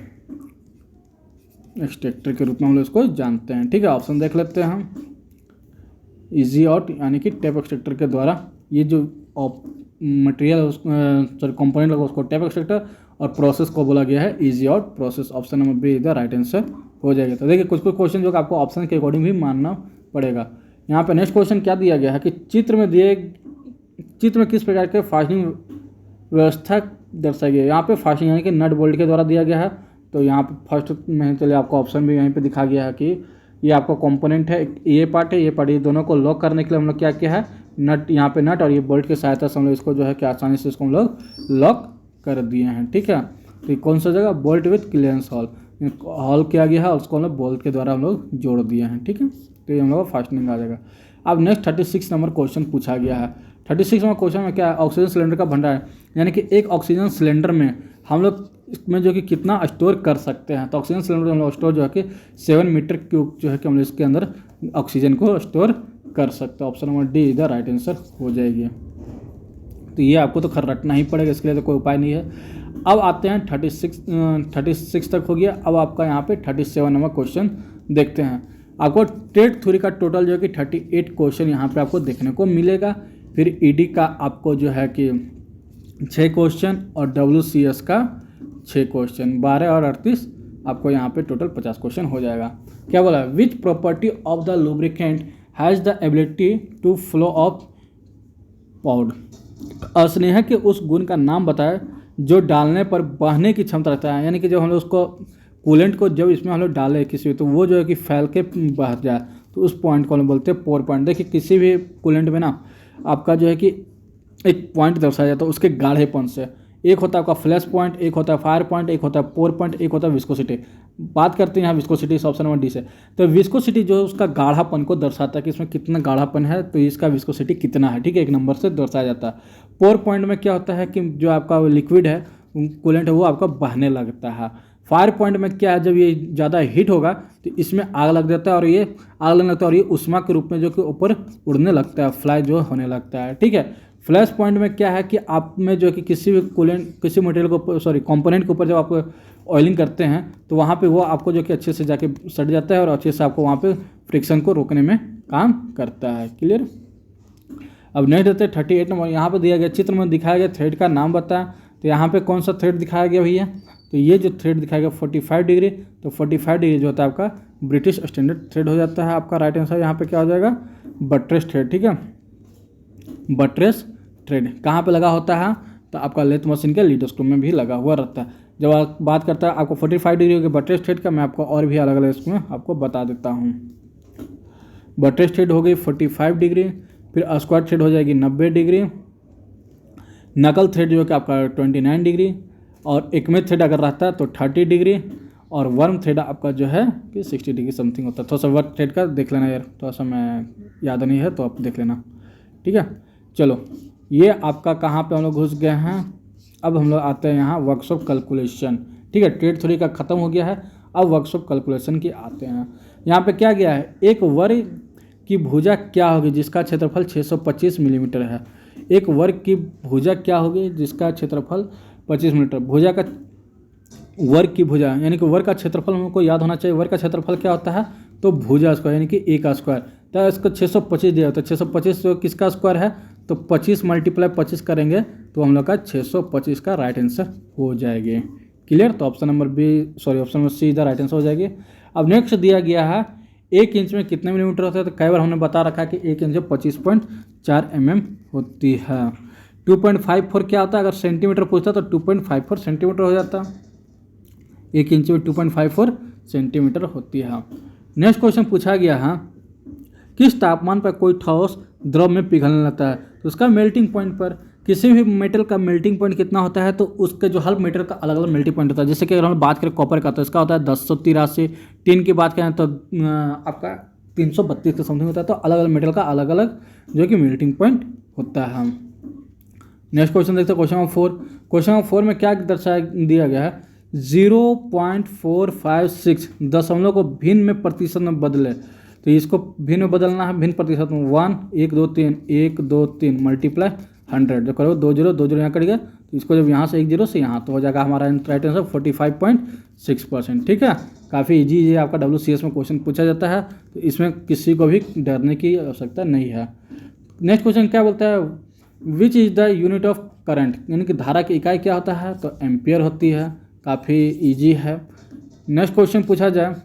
के रूप में हम लोग इसको जानते हैं। ठीक है, ऑप्शन देख लेते हैं हम। इजी आउट यानी कि टैप एक्सट्रैक्टर के द्वारा ये जो मटेरियल सॉरी कंपोनेंट लगा उसको टैप एक्सट्रैक्टर, और प्रोसेस को बोला गया है easy out process. Option number B इधर राइट आंसर हो जाएगा। तो देखिए कुछ क्वेश्चन जो आपको ऑप्शन के अकॉर्डिंग भी मानना पड़ेगा। यहाँ पे नेक्स्ट क्वेश्चन क्या दिया गया है कि चित्र में किस प्रकार के फास्टनिंग व्यवस्था दर्शाई गई है। यहाँ पे फास्टनिंग यानी कि नट बोल्ट के द्वारा दिया गया है। तो यहाँ पे फर्स्ट में चलिए आपको ऑप्शन भी यहीं पे दिखा गया है कि ये आपका कंपोनेंट है, ये पार्ट है, ये दोनों को लॉक करने के लिए हम लोग क्या किया है, नट यहाँ पे नट और ये बोल्ट की सहायता से हम लोग इसको जो है कि आसानी से इसको हम लोग लॉक कर दिए हैं। ठीक है, तो कौन सा जगह? बोल्ट विथ क्लियरेंस हॉल किया गया है और उसको हम लोग बोल्ट के द्वारा हम लोग जोड़ दिए हैं। ठीक है, तो ये हम लोग का फास्टनिंग आ जाएगा। अब नेक्स्ट 36 नंबर क्वेश्चन पूछा गया है। 36 नंबर क्वेश्चन में क्या है? ऑक्सीजन सिलेंडर का भंडार, यानी कि एक ऑक्सीजन सिलेंडर में हम लोग इसमें जो कि कितना स्टोर कर सकते हैं। तो ऑक्सीजन सिलेंडर हम लोग स्टोर जो है कि 7 मीटर क्यूब जो है कि हम लोग इसके अंदर ऑक्सीजन को स्टोर कर सकते हैं। ऑप्शन नंबर डी इधर राइट आंसर हो जाएगी। तो ये आपको तो खैर रटना ही पड़ेगा, इसके लिए तो कोई उपाय नहीं है। अब आते हैं 36 तक हो गया। अब आपका यहाँ पे 37 नंबर क्वेश्चन देखते हैं। आपको ट्रेड थ्योरी का टोटल जो है कि 38 क्वेश्चन यहाँ पे आपको देखने को मिलेगा। फिर ईडी का आपको जो है कि 6 क्वेश्चन और WCS का 6 क्वेश्चन, 12 और 38 आपको यहाँ पे टोटल 50 क्वेश्चन हो जाएगा। क्या बोला? Which property of the lubricant has the ability to flow of पाउड। स्नेह के उस गुण का नाम बताए जो डालने पर बहने की क्षमता रखता है। यानी कि जब हम लोग उसको कूलेंट को जब इसमें हम लोग डालें किसी, तो वो जो है कि फैल के बह जाए, तो उस पॉइंट को हम बोलते हैं पोर पॉइंट। देखिए किसी भी कूलेंट में ना आपका जो है कि एक पॉइंट दर्शाया जाता है उसके गाढ़ेपन से। एक होता है आपका फ्लैश पॉइंट, एक होता है फायर पॉइंट, एक होता है पोर पॉइंट, एक होता है विस्कोसिटी। बात करते हैं यहाँ विस्कोसिटी, ऑप्शन नंबर डी से। तो विस्कोसिटी जो है उसका गाढ़ापन को दर्शाता है कि इसमें कितना गाढ़ापन है, तो इसका विस्कोसिटी कितना है। ठीक है, एक नंबर से दर्शाया जाता है। पोर पॉइंट में क्या होता है कि जो आपका लिक्विड है कूलेंट है वो आपका बहने लगता है। फायर पॉइंट में क्या है, जब ये ज़्यादा हीट होगा तो इसमें आग लग जाता है और ये आग लगने लगता है और ये उष्मा के रूप में जो कि ऊपर उड़ने लगता है, फ्लाई जो होने लगता है। ठीक है, फ्लैश पॉइंट में क्या है कि आप में जो कि किसी भी कूलेंट किसी मटेरियल को कंपोनेंट के ऊपर जब आप ऑयलिंग करते हैं तो वहाँ पे वो आपको जो कि अच्छे से जाके सट जाता है और अच्छे से आपको वहाँ पे फ्रिक्शन को रोकने में काम करता है। क्लियर। अब नेक्स्ट देते हैं 38 नंबर। यहाँ पे दिया गया चित्र में दिखाया गया थ्रेड का नाम बताएं। तो यहाँ पे कौन सा थ्रेड दिखाया गया भैया? तो ये जो थ्रेड दिखाया गया 45 डिग्री, तो 45 डिग्री जो होता है आपका ब्रिटिश स्टैंडर्ड थ्रेड हो जाता है। आपका राइट आंसर यहाँ पे क्या हो जाएगा? Buttress thread. ठीक है, बट्रेस थ्रेड कहाँ पे लगा होता है? तो आपका लेथ मशीन के लीड स्क्रू में भी लगा हुआ रहता है। जब आप बात करता है आपको 45 डिग्री के बट्रेस थ्रेड का, मैं आपको और भी अलग अलग इसमें आपको बता देता हूँ। बट्रेस थ्रेड हो गई 45 डिग्री, फिर स्क्वायर थ्रेड हो जाएगी 90 डिग्री, नकल थ्रेड जो कि आपका 29 डिग्री, और एकमेथ थ्रेड अगर रहता है तो 30 डिग्री, और वर्म थ्रेड आपका जो है कि 60 डिग्री समथिंग होता है। थोड़ा सा वर्म थ्रेड का देख लेना यार, थोड़ा सा मैं याद नहीं है तो आप देख लेना। ठीक है, चलो ये आपका कहाँ पे हम लोग घुस गए हैं। अब हम लोग आते हैं यहाँ वर्कशॉप कैलकुलेशन। ठीक है, ट्रेड थ्योरी का खत्म हो गया है, अब वर्कशॉप कैलकुलेशन की आते हैं। यहाँ पे क्या गया है? एक वर्ग की भुजा क्या होगी जिसका क्षेत्रफल 625 मिलीमीटर है। एक वर्ग की भुजा क्या होगी जिसका क्षेत्रफल 25 मीटर। भुजा का वर्ग की भुजा यानी कि वर्ग का क्षेत्रफल हमको याद होना चाहिए। वर्ग का क्षेत्रफल क्या होता है? तो भुजा स्क्वायर यानी कि ए का स्क्वायर। तो इसको 625 दिया, तो 625 जो किसका स्क्वायर है? तो 25 मल्टीप्लाई 25 करेंगे तो हम लोग का 625 का राइट आंसर हो जाएगी। क्लियर। तो ऑप्शन नंबर सी इधर राइट आंसर हो जाएगी। अब नेक्स्ट दिया गया है 1 इंच में कितने मिलीमीटर होता है। तो कई बार हमने बता रखा है कि 1 इंच में 25.4 mm होती है। 2.54 क्या होता है? अगर सेंटीमीटर पूछता तो 2.54 सेंटीमीटर हो जाता। 1 इंच में 2.54 सेंटीमीटर होती है। नेक्स्ट क्वेश्चन पूछा गया है किस तापमान पर कोई ठोस द्रव में पिघलने लगता है। तो उसका मेल्टिंग पॉइंट पर। किसी भी मेटल का मेल्टिंग पॉइंट कितना होता है? तो उसके जो हर मेटल का अलग अलग मेल्टिंग पॉइंट होता है। जैसे कि अगर हम बात करें कॉपर का तो इसका होता है 1083, टिन की बात करें तो आपका 332 के समथिंग होता है। तो अलग अलग मेटल का अलग अलग जो कि मेल्टिंग पॉइंट होता है। नेक्स्ट क्वेश्चन देखते हैं क्वेश्चन नंबर 4। क्वेश्चन नंबर 4 में क्या दर्शाया दिया गया है? 0.456 दशमलव को भिन्न में प्रतिशत में बदले तो इसको भिन्न में बदलना है, भिन्न प्रतिशत में 1 1 2 3 1 2 3 मल्टीप्लाई 100 जो करो 2 0 2 0 यहाँ कट गया, तो इसको जब यहाँ से 1 0 से यहाँ तो हो जाएगा हमारा राइट आंसर 45.6%। ठीक है, काफ़ी इजी ये आपका WCS में क्वेश्चन पूछा जाता है, तो इसमें किसी को भी डरने की आवश्यकता नहीं है। नेक्स्ट क्वेश्चन क्या बोलता है, which is the unit of current, यानी कि धारा की इकाई क्या होता है, तो एम्पियर होती है। काफ़ी इजी है। नेक्स्ट क्वेश्चन पूछा जाए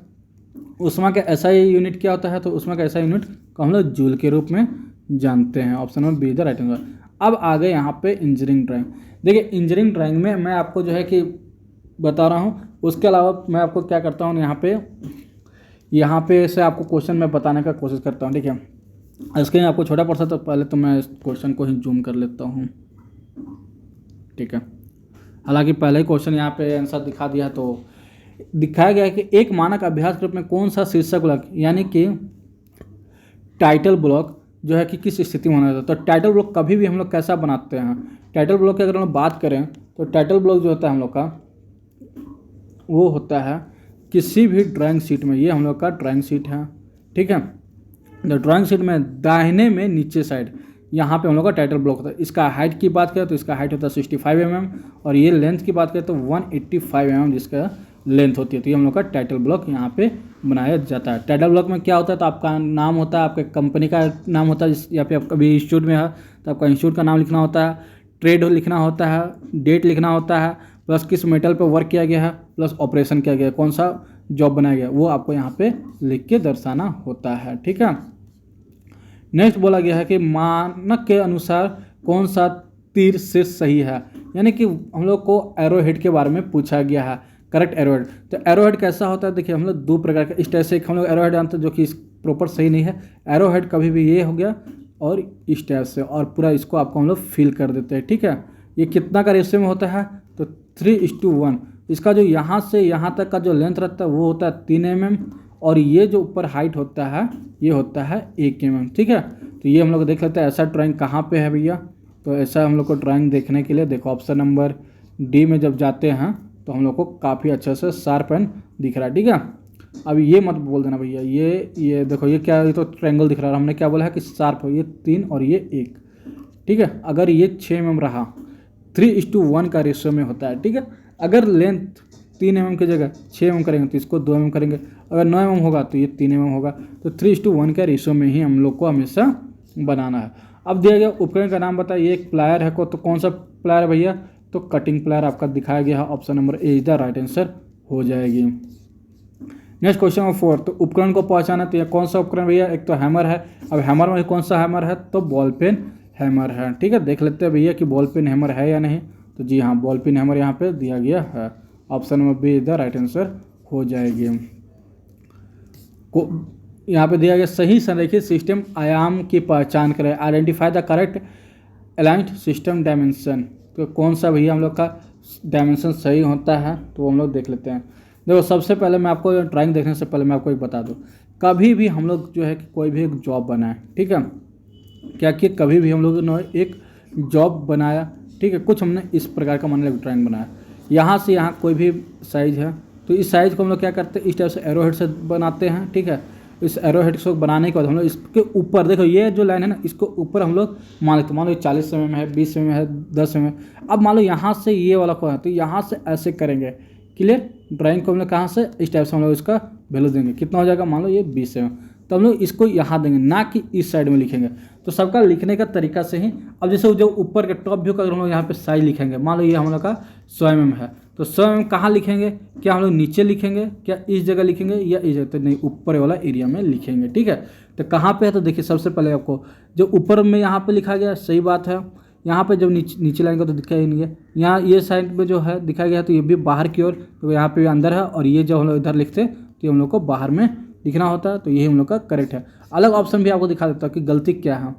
उष्मा का SI यूनिट क्या होता है, तो उष्मा का SI यूनिट को हम लोग जूल के रूप में जानते हैं। Option number be the right answer. अब आ गए यहाँ पे इंजीनियरिंग ड्राइंग। देखिए इंजीनियरिंग ड्राइंग में मैं आपको जो है कि बता रहा हूँ, उसके अलावा मैं आपको क्या करता हूँ यहाँ पे से आपको क्वेश्चन मैं बताने का कोशिश करता हूँ। ठीक है, स्क्रीन आपको छोटा पड़ सकता है, तो पहले तो मैं इस क्वेश्चन को ही जूम कर लेता हूँ। ठीक है, हालांकि पहले ही क्वेश्चन यहाँ पे आंसर दिखा दिया, तो दिखाया गया है कि एक मानक अभ्यास ग्रुप में कौन सा शीर्षक ब्लॉक यानी कि टाइटल ब्लॉक जो है कि किस स्थिति में होना है। तो टाइटल ब्लॉक कभी भी हम लोग कैसा बनाते हैं, टाइटल ब्लॉक की अगर हम लोग बात करें तो टाइटल ब्लॉक जो होता है हम लोग का वो होता है किसी भी ड्राइंग शीट में, ये हम लोग का ड्राइंग शीट है। ठीक है, तो ड्राइंग शीट में दाहिने में नीचे साइड यहाँ पे हम लोग का टाइटल ब्लॉक होता है। इसका हाइट की बात करें तो इसका हाइट होता है 65 mm, और ये लेंथ की बात करें तो 185 mm जिसका लेंथ होती है। तो ये हम लोग का टाइटल ब्लॉक यहाँ पे बनाया जाता है। टाइटल ब्लॉक में क्या होता है, तो आपका नाम होता है, आपके कंपनी का नाम होता है, या फिर आप कभी इंस्टीट्यूट में है तो आपका इंस्टीट्यूट का नाम लिखना होता है, ट्रेड लिखना होता है, डेट लिखना होता है, प्लस किस मेटल पे वर्क किया गया है, प्लस ऑपरेशन किया गया है, कौन सा जॉब बनाया गया वो आपको यहाँ पे लिख के दर्शाना होता है। ठीक है, नेक्स्ट बोला गया है कि मानक के अनुसार कौन सा तीर से सही है, यानी कि हम लोग को एरो हेड के बारे में पूछा गया है, करेक्ट एरो हेड। तो एरो हेड कैसा होता है, देखिए हम लोग दो प्रकार के, इस टाइप से हम लोग एरो हेड जानते हैं जो कि प्रॉपर सही नहीं है। एरो हेड कभी भी ये हो गया और इस टाइप से, और पूरा इसको आपको हम लोग फिल कर देते हैं। ठीक है, ये कितना का रेशियो में होता है, तो 3:1। इसका जो यहाँ से यहाँ तक का जो लेंथ रहता है वो होता है 3 mm, और ये जो ऊपर हाइट होता है ये होता है 1 mm। ठीक है, तो ये हम लोग देख लेते हैं ऐसा ड्राइंग कहाँ पे है भैया। तो ऐसा हम लोग को ड्राइंग देखने के लिए देखो ऑप्शन नंबर डी में जब जाते हैं तो हम लोग को काफ़ी अच्छे से शार्प एंड दिख रहा है। ठीक है, अब ये मत बोल देना भैया, ये देखो ये क्या, ये तो ट्रायंगल दिख रहा है, हमने क्या बोला है कि शार्प है, ये 3 और ये 1। ठीक है, अगर ये 6 mm रहा 3:1 का रेशियो में होता है। ठीक है, अगर लेंथ 3 mm की जगह 6 mm करेंगे तो इसको 2 mm करेंगे, अगर 9 mm होगा तो ये 3 mm होगा। तो 3:1 का रेशियो में ही हम लोग को हमेशा बनाना है। अब दिया गया उपकरण का नाम बताइए, ये एक प्लायर है तो कौन सा प्लायर है भैया, तो कटिंग प्लायर आपका दिखाया गया है। Option number A is the right answer हो जाएगी। नेक्स्ट क्वेश्चन नंबर 4, तो उपकरण को पहचाना, तो ये कौन सा उपकरण भैया, एक तो हैमर है। अब हैमर में कौन सा हैमर है, तो बॉल पेन हैमर है। ठीक है, देख लेते हैं भैया कि बॉल पेन हैमर है या नहीं, तो जी हाँ बॉल पेन हैमर यहाँ पे दिया गया है। Option number B is the right answer हो जाएगी। यहाँ पे दिया गया सही संरेखित सिस्टम आयाम की पहचान करें, identify the correct aligned system dimension. तो कौन सा भैया हम लोग का डायमेंशन सही होता है, तो हम लोग देख लेते हैं। देखो सबसे पहले मैं आपको ड्राइंग देखने से पहले मैं आपको एक बता दूं, कभी भी हम लोग जो है कि कोई भी एक जॉब बनाए, ठीक है, क्या कि कभी भी हम लोग ने एक जॉब बनाया, ठीक है, कुछ हमने इस प्रकार का मान लो ड्राइंग बनाया, यहाँ से यहाँ कोई भी साइज़ है, तो इस साइज़ को हम लोग क्या करते हैं, इस टाइप से एरो हेड से बनाते हैं। ठीक है, इस एरो हेड को बनाने के बाद हम लोग इसके ऊपर देखो ये जो लाइन है ना, इसको ऊपर हम लोग मान लेते, मान लो 40 mm है, 20 mm है, 10 mm। अब मान लो यहाँ से ये वाला को है तो यहाँ से ऐसे करेंगे, क्लियर। ड्राइंग को हम लोग कहाँ से, इस टाइप से हम लोग इसका वैल्यू देंगे, कितना हो जाएगा, मान लो ये 20 mm, तो हम लोग इसको यहाँ देंगे, ना कि इस साइड में लिखेंगे। तो सबका लिखने का तरीका से ही, अब जैसे जो ऊपर के टॉप व्यू का अगर हम लोग यहाँ पे साइज लिखेंगे, मान लो ये हम लोग का 100 mm है, तो 100 mm कहाँ लिखेंगे, क्या हम लोग नीचे लिखेंगे, क्या इस जगह लिखेंगे या इस जगह, तो नहीं ऊपर वाला एरिया में लिखेंगे। ठीक है, तो कहाँ पे है, तो देखिए सबसे पहले आपको जो ऊपर में यहाँ पे लिखा गया सही बात है, यहाँ पे जब नीचे लाएंगे तो दिखाई नहीं है, यहाँ ये साइड में जो है दिखाया गया है तो ये भी बाहर की ओर, तो यहाँ पे भी अंदर है, और ये जो हम लोग इधर लिखते हैं तो ये हम लोग को बाहर में लिखना होता है, तो यही हम लोग का करेक्ट है। अलग ऑप्शन भी आपको दिखा देता हूँ कि गलती क्या है,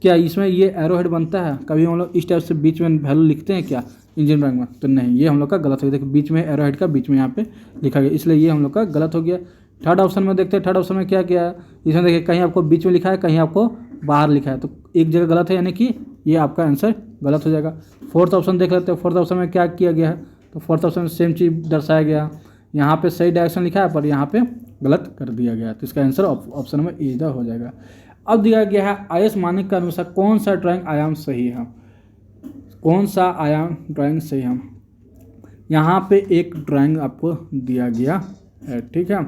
क्या इसमें ये एरो हेड बनता है, कभी हम लोग इस टाइप से बीच में वैल्यू लिखते हैं क्या इंजन ड्राइंग में, तो नहीं, ये हम लोग का गलत हो गया। देखिए बीच में एरो हेड का बीच में यहाँ पे लिखा गया, इसलिए ये हम लोग का गलत हो गया। थर्ड ऑप्शन में देखते हैं, थर्ड ऑप्शन में क्या किया है, इसमें देखिए कहीं आपको बीच में लिखा है, कहीं आपको बाहर लिखा है, तो एक जगह गलत है, यानी कि ये आपका आंसर गलत हो जाएगा। फोर्थ ऑप्शन देख लेते हैं, फोर्थ ऑप्शन में क्या किया गया है, तो फोर्थ ऑप्शन में सेम चीज़ दर्शाया गया। यहाँ पे सही डायरेक्शन लिखा है पर यहाँ पे गलत कर दिया गया, तो इसका आंसर ऑप्शन नंबर ए इधर हो जाएगा। अब दिया गया है आयस मानक के अनुसार कौन सा ड्राइंग आयाम सही है, कौन सा आयाम ड्राइंग सही है। यहाँ पे एक ड्राइंग आपको दिया गया है, ठीक है,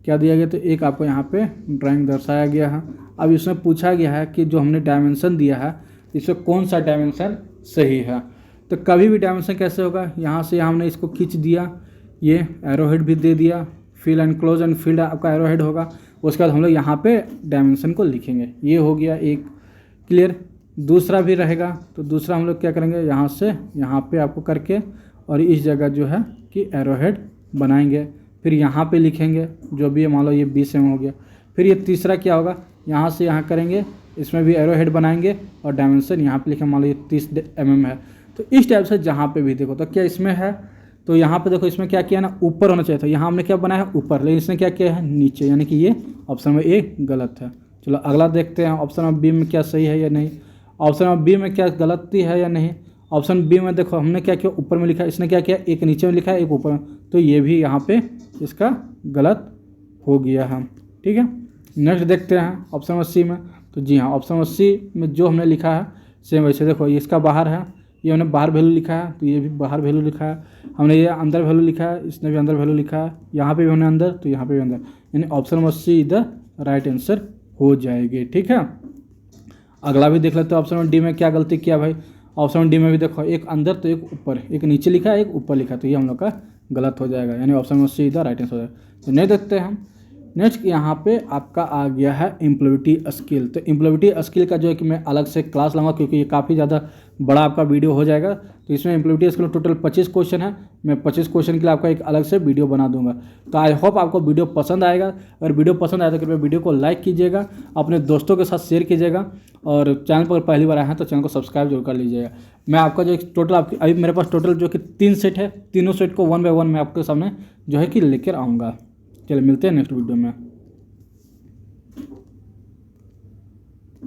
क्या दिया गया, तो एक आपको यहाँ पे ड्राइंग दर्शाया गया है। अब इसमें पूछा गया है कि जो हमने डायमेंशन दिया है इसमें कौन सा डायमेंशन सही है। तो कभी भी डायमेंशन कैसे होगा, यहाँ से हमने इसको खींच दिया, ये एरोहेड भी दे दिया, fill and close and filled आपका एरोहेड होगा, उसके बाद हम लोग यहाँ पे डायमेंशन को लिखेंगे। ये हो गया एक क्लियर। दूसरा भी रहेगा, तो दूसरा हम लोग क्या करेंगे, यहाँ से यहाँ पे आपको करके और इस जगह जो है कि एरोहेड बनाएंगे, फिर यहाँ पे लिखेंगे जो भी है, मान लो ये 20 mm हो गया। फिर ये तीसरा क्या होगा, यहाँ से यहाँ करेंगे, इसमें भी एरोहेड बनाएंगे और डायमेंशन यहाँ पे लिखेंगे, मान लो ये 30 mm है। तो इस टाइप से जहाँ पे भी देखो, तो क्या इसमें है, तो यहाँ पे देखो इसमें क्या किया ना, ऊपर होना चाहिए था, यहाँ हमने क्या बनाया है ऊपर, लेकिन इसने क्या किया है नीचे, यानी कि ये ऑप्शन में ए गलत है। चलो अगला देखते हैं ऑप्शन नंबर बी में क्या सही है या नहीं, ऑप्शन नंबर बी में क्या गलती है या नहीं। ऑप्शन बी में देखो हमने क्या किया, ऊपर में लिखा है, इसने क्या किया एक नीचे में लिखा है एक ऊपर में, तो ये भी यहाँ पे इसका गलत हो गया है, ठीक है। नेक्स्ट देखते हैं ऑप्शन नंबर सी में, तो जी हाँ ऑप्शन नंबर सी में जो हमने लिखा है सेम वैसे देखो, ये इसका बाहर है, ये हमने बाहर वैल्यू लिखा है, तो ये भी बाहर वैल्यू लिखा है, हमने ये अंदर वैल्यू लिखा है, इसने भी अंदर वैल्यू लिखा है, यहाँ पे भी हमने अंदर, तो यहाँ पे भी अंदर, यानी ऑप्शन नंबर सी इधर राइट आंसर हो जाएगी, ठीक है। अगला भी देख लेते हैं ऑप्शन नंबर डी में क्या गलती किया भाई। ऑप्शन नंबर डी में भी देखो एक अंदर तो एक ऊपर, एक नीचे लिखा है एक ऊपर लिखा है, तो ये हम लोग का गलत हो जाएगा, यानी ऑप्शन नंबर सी इधर राइट आंसर हो जाएगा। तो नहीं देखते हैं हम। नेक्स्ट यहाँ पे आपका आ गया है इम्प्लॉयबिलिटी स्किल। तो इम्प्लॉयबिलिटी स्किल का जो है कि मैं अलग से क्लास लूँगा, क्योंकि ये काफ़ी ज़्यादा बड़ा आपका वीडियो हो जाएगा। तो इसमें इम्प्लॉयबिलिटी स्किल टोटल 25 क्वेश्चन है, मैं 25 क्वेश्चन के लिए आपका एक अलग से वीडियो बना दूंगा। तो आई होप आपको वीडियो पसंद आएगा। अगर वीडियो पसंद आए तो कृपया वीडियो को लाइक कीजिएगा, अपने दोस्तों के साथ शेयर कीजिएगा, और चैनल पर पहली बार आए हैं तो चैनल को सब्सक्राइब जरूर कर लीजिएगा। मैं आपका जो टोटल अभी मेरे पास टोटल जो कि 3 सेट है, तीनों सेट को 1 बाय 1 मैं आपके सामने जो है कि लेकर आऊँगा। चलिए मिलते हैं नेक्स्ट वीडियो में।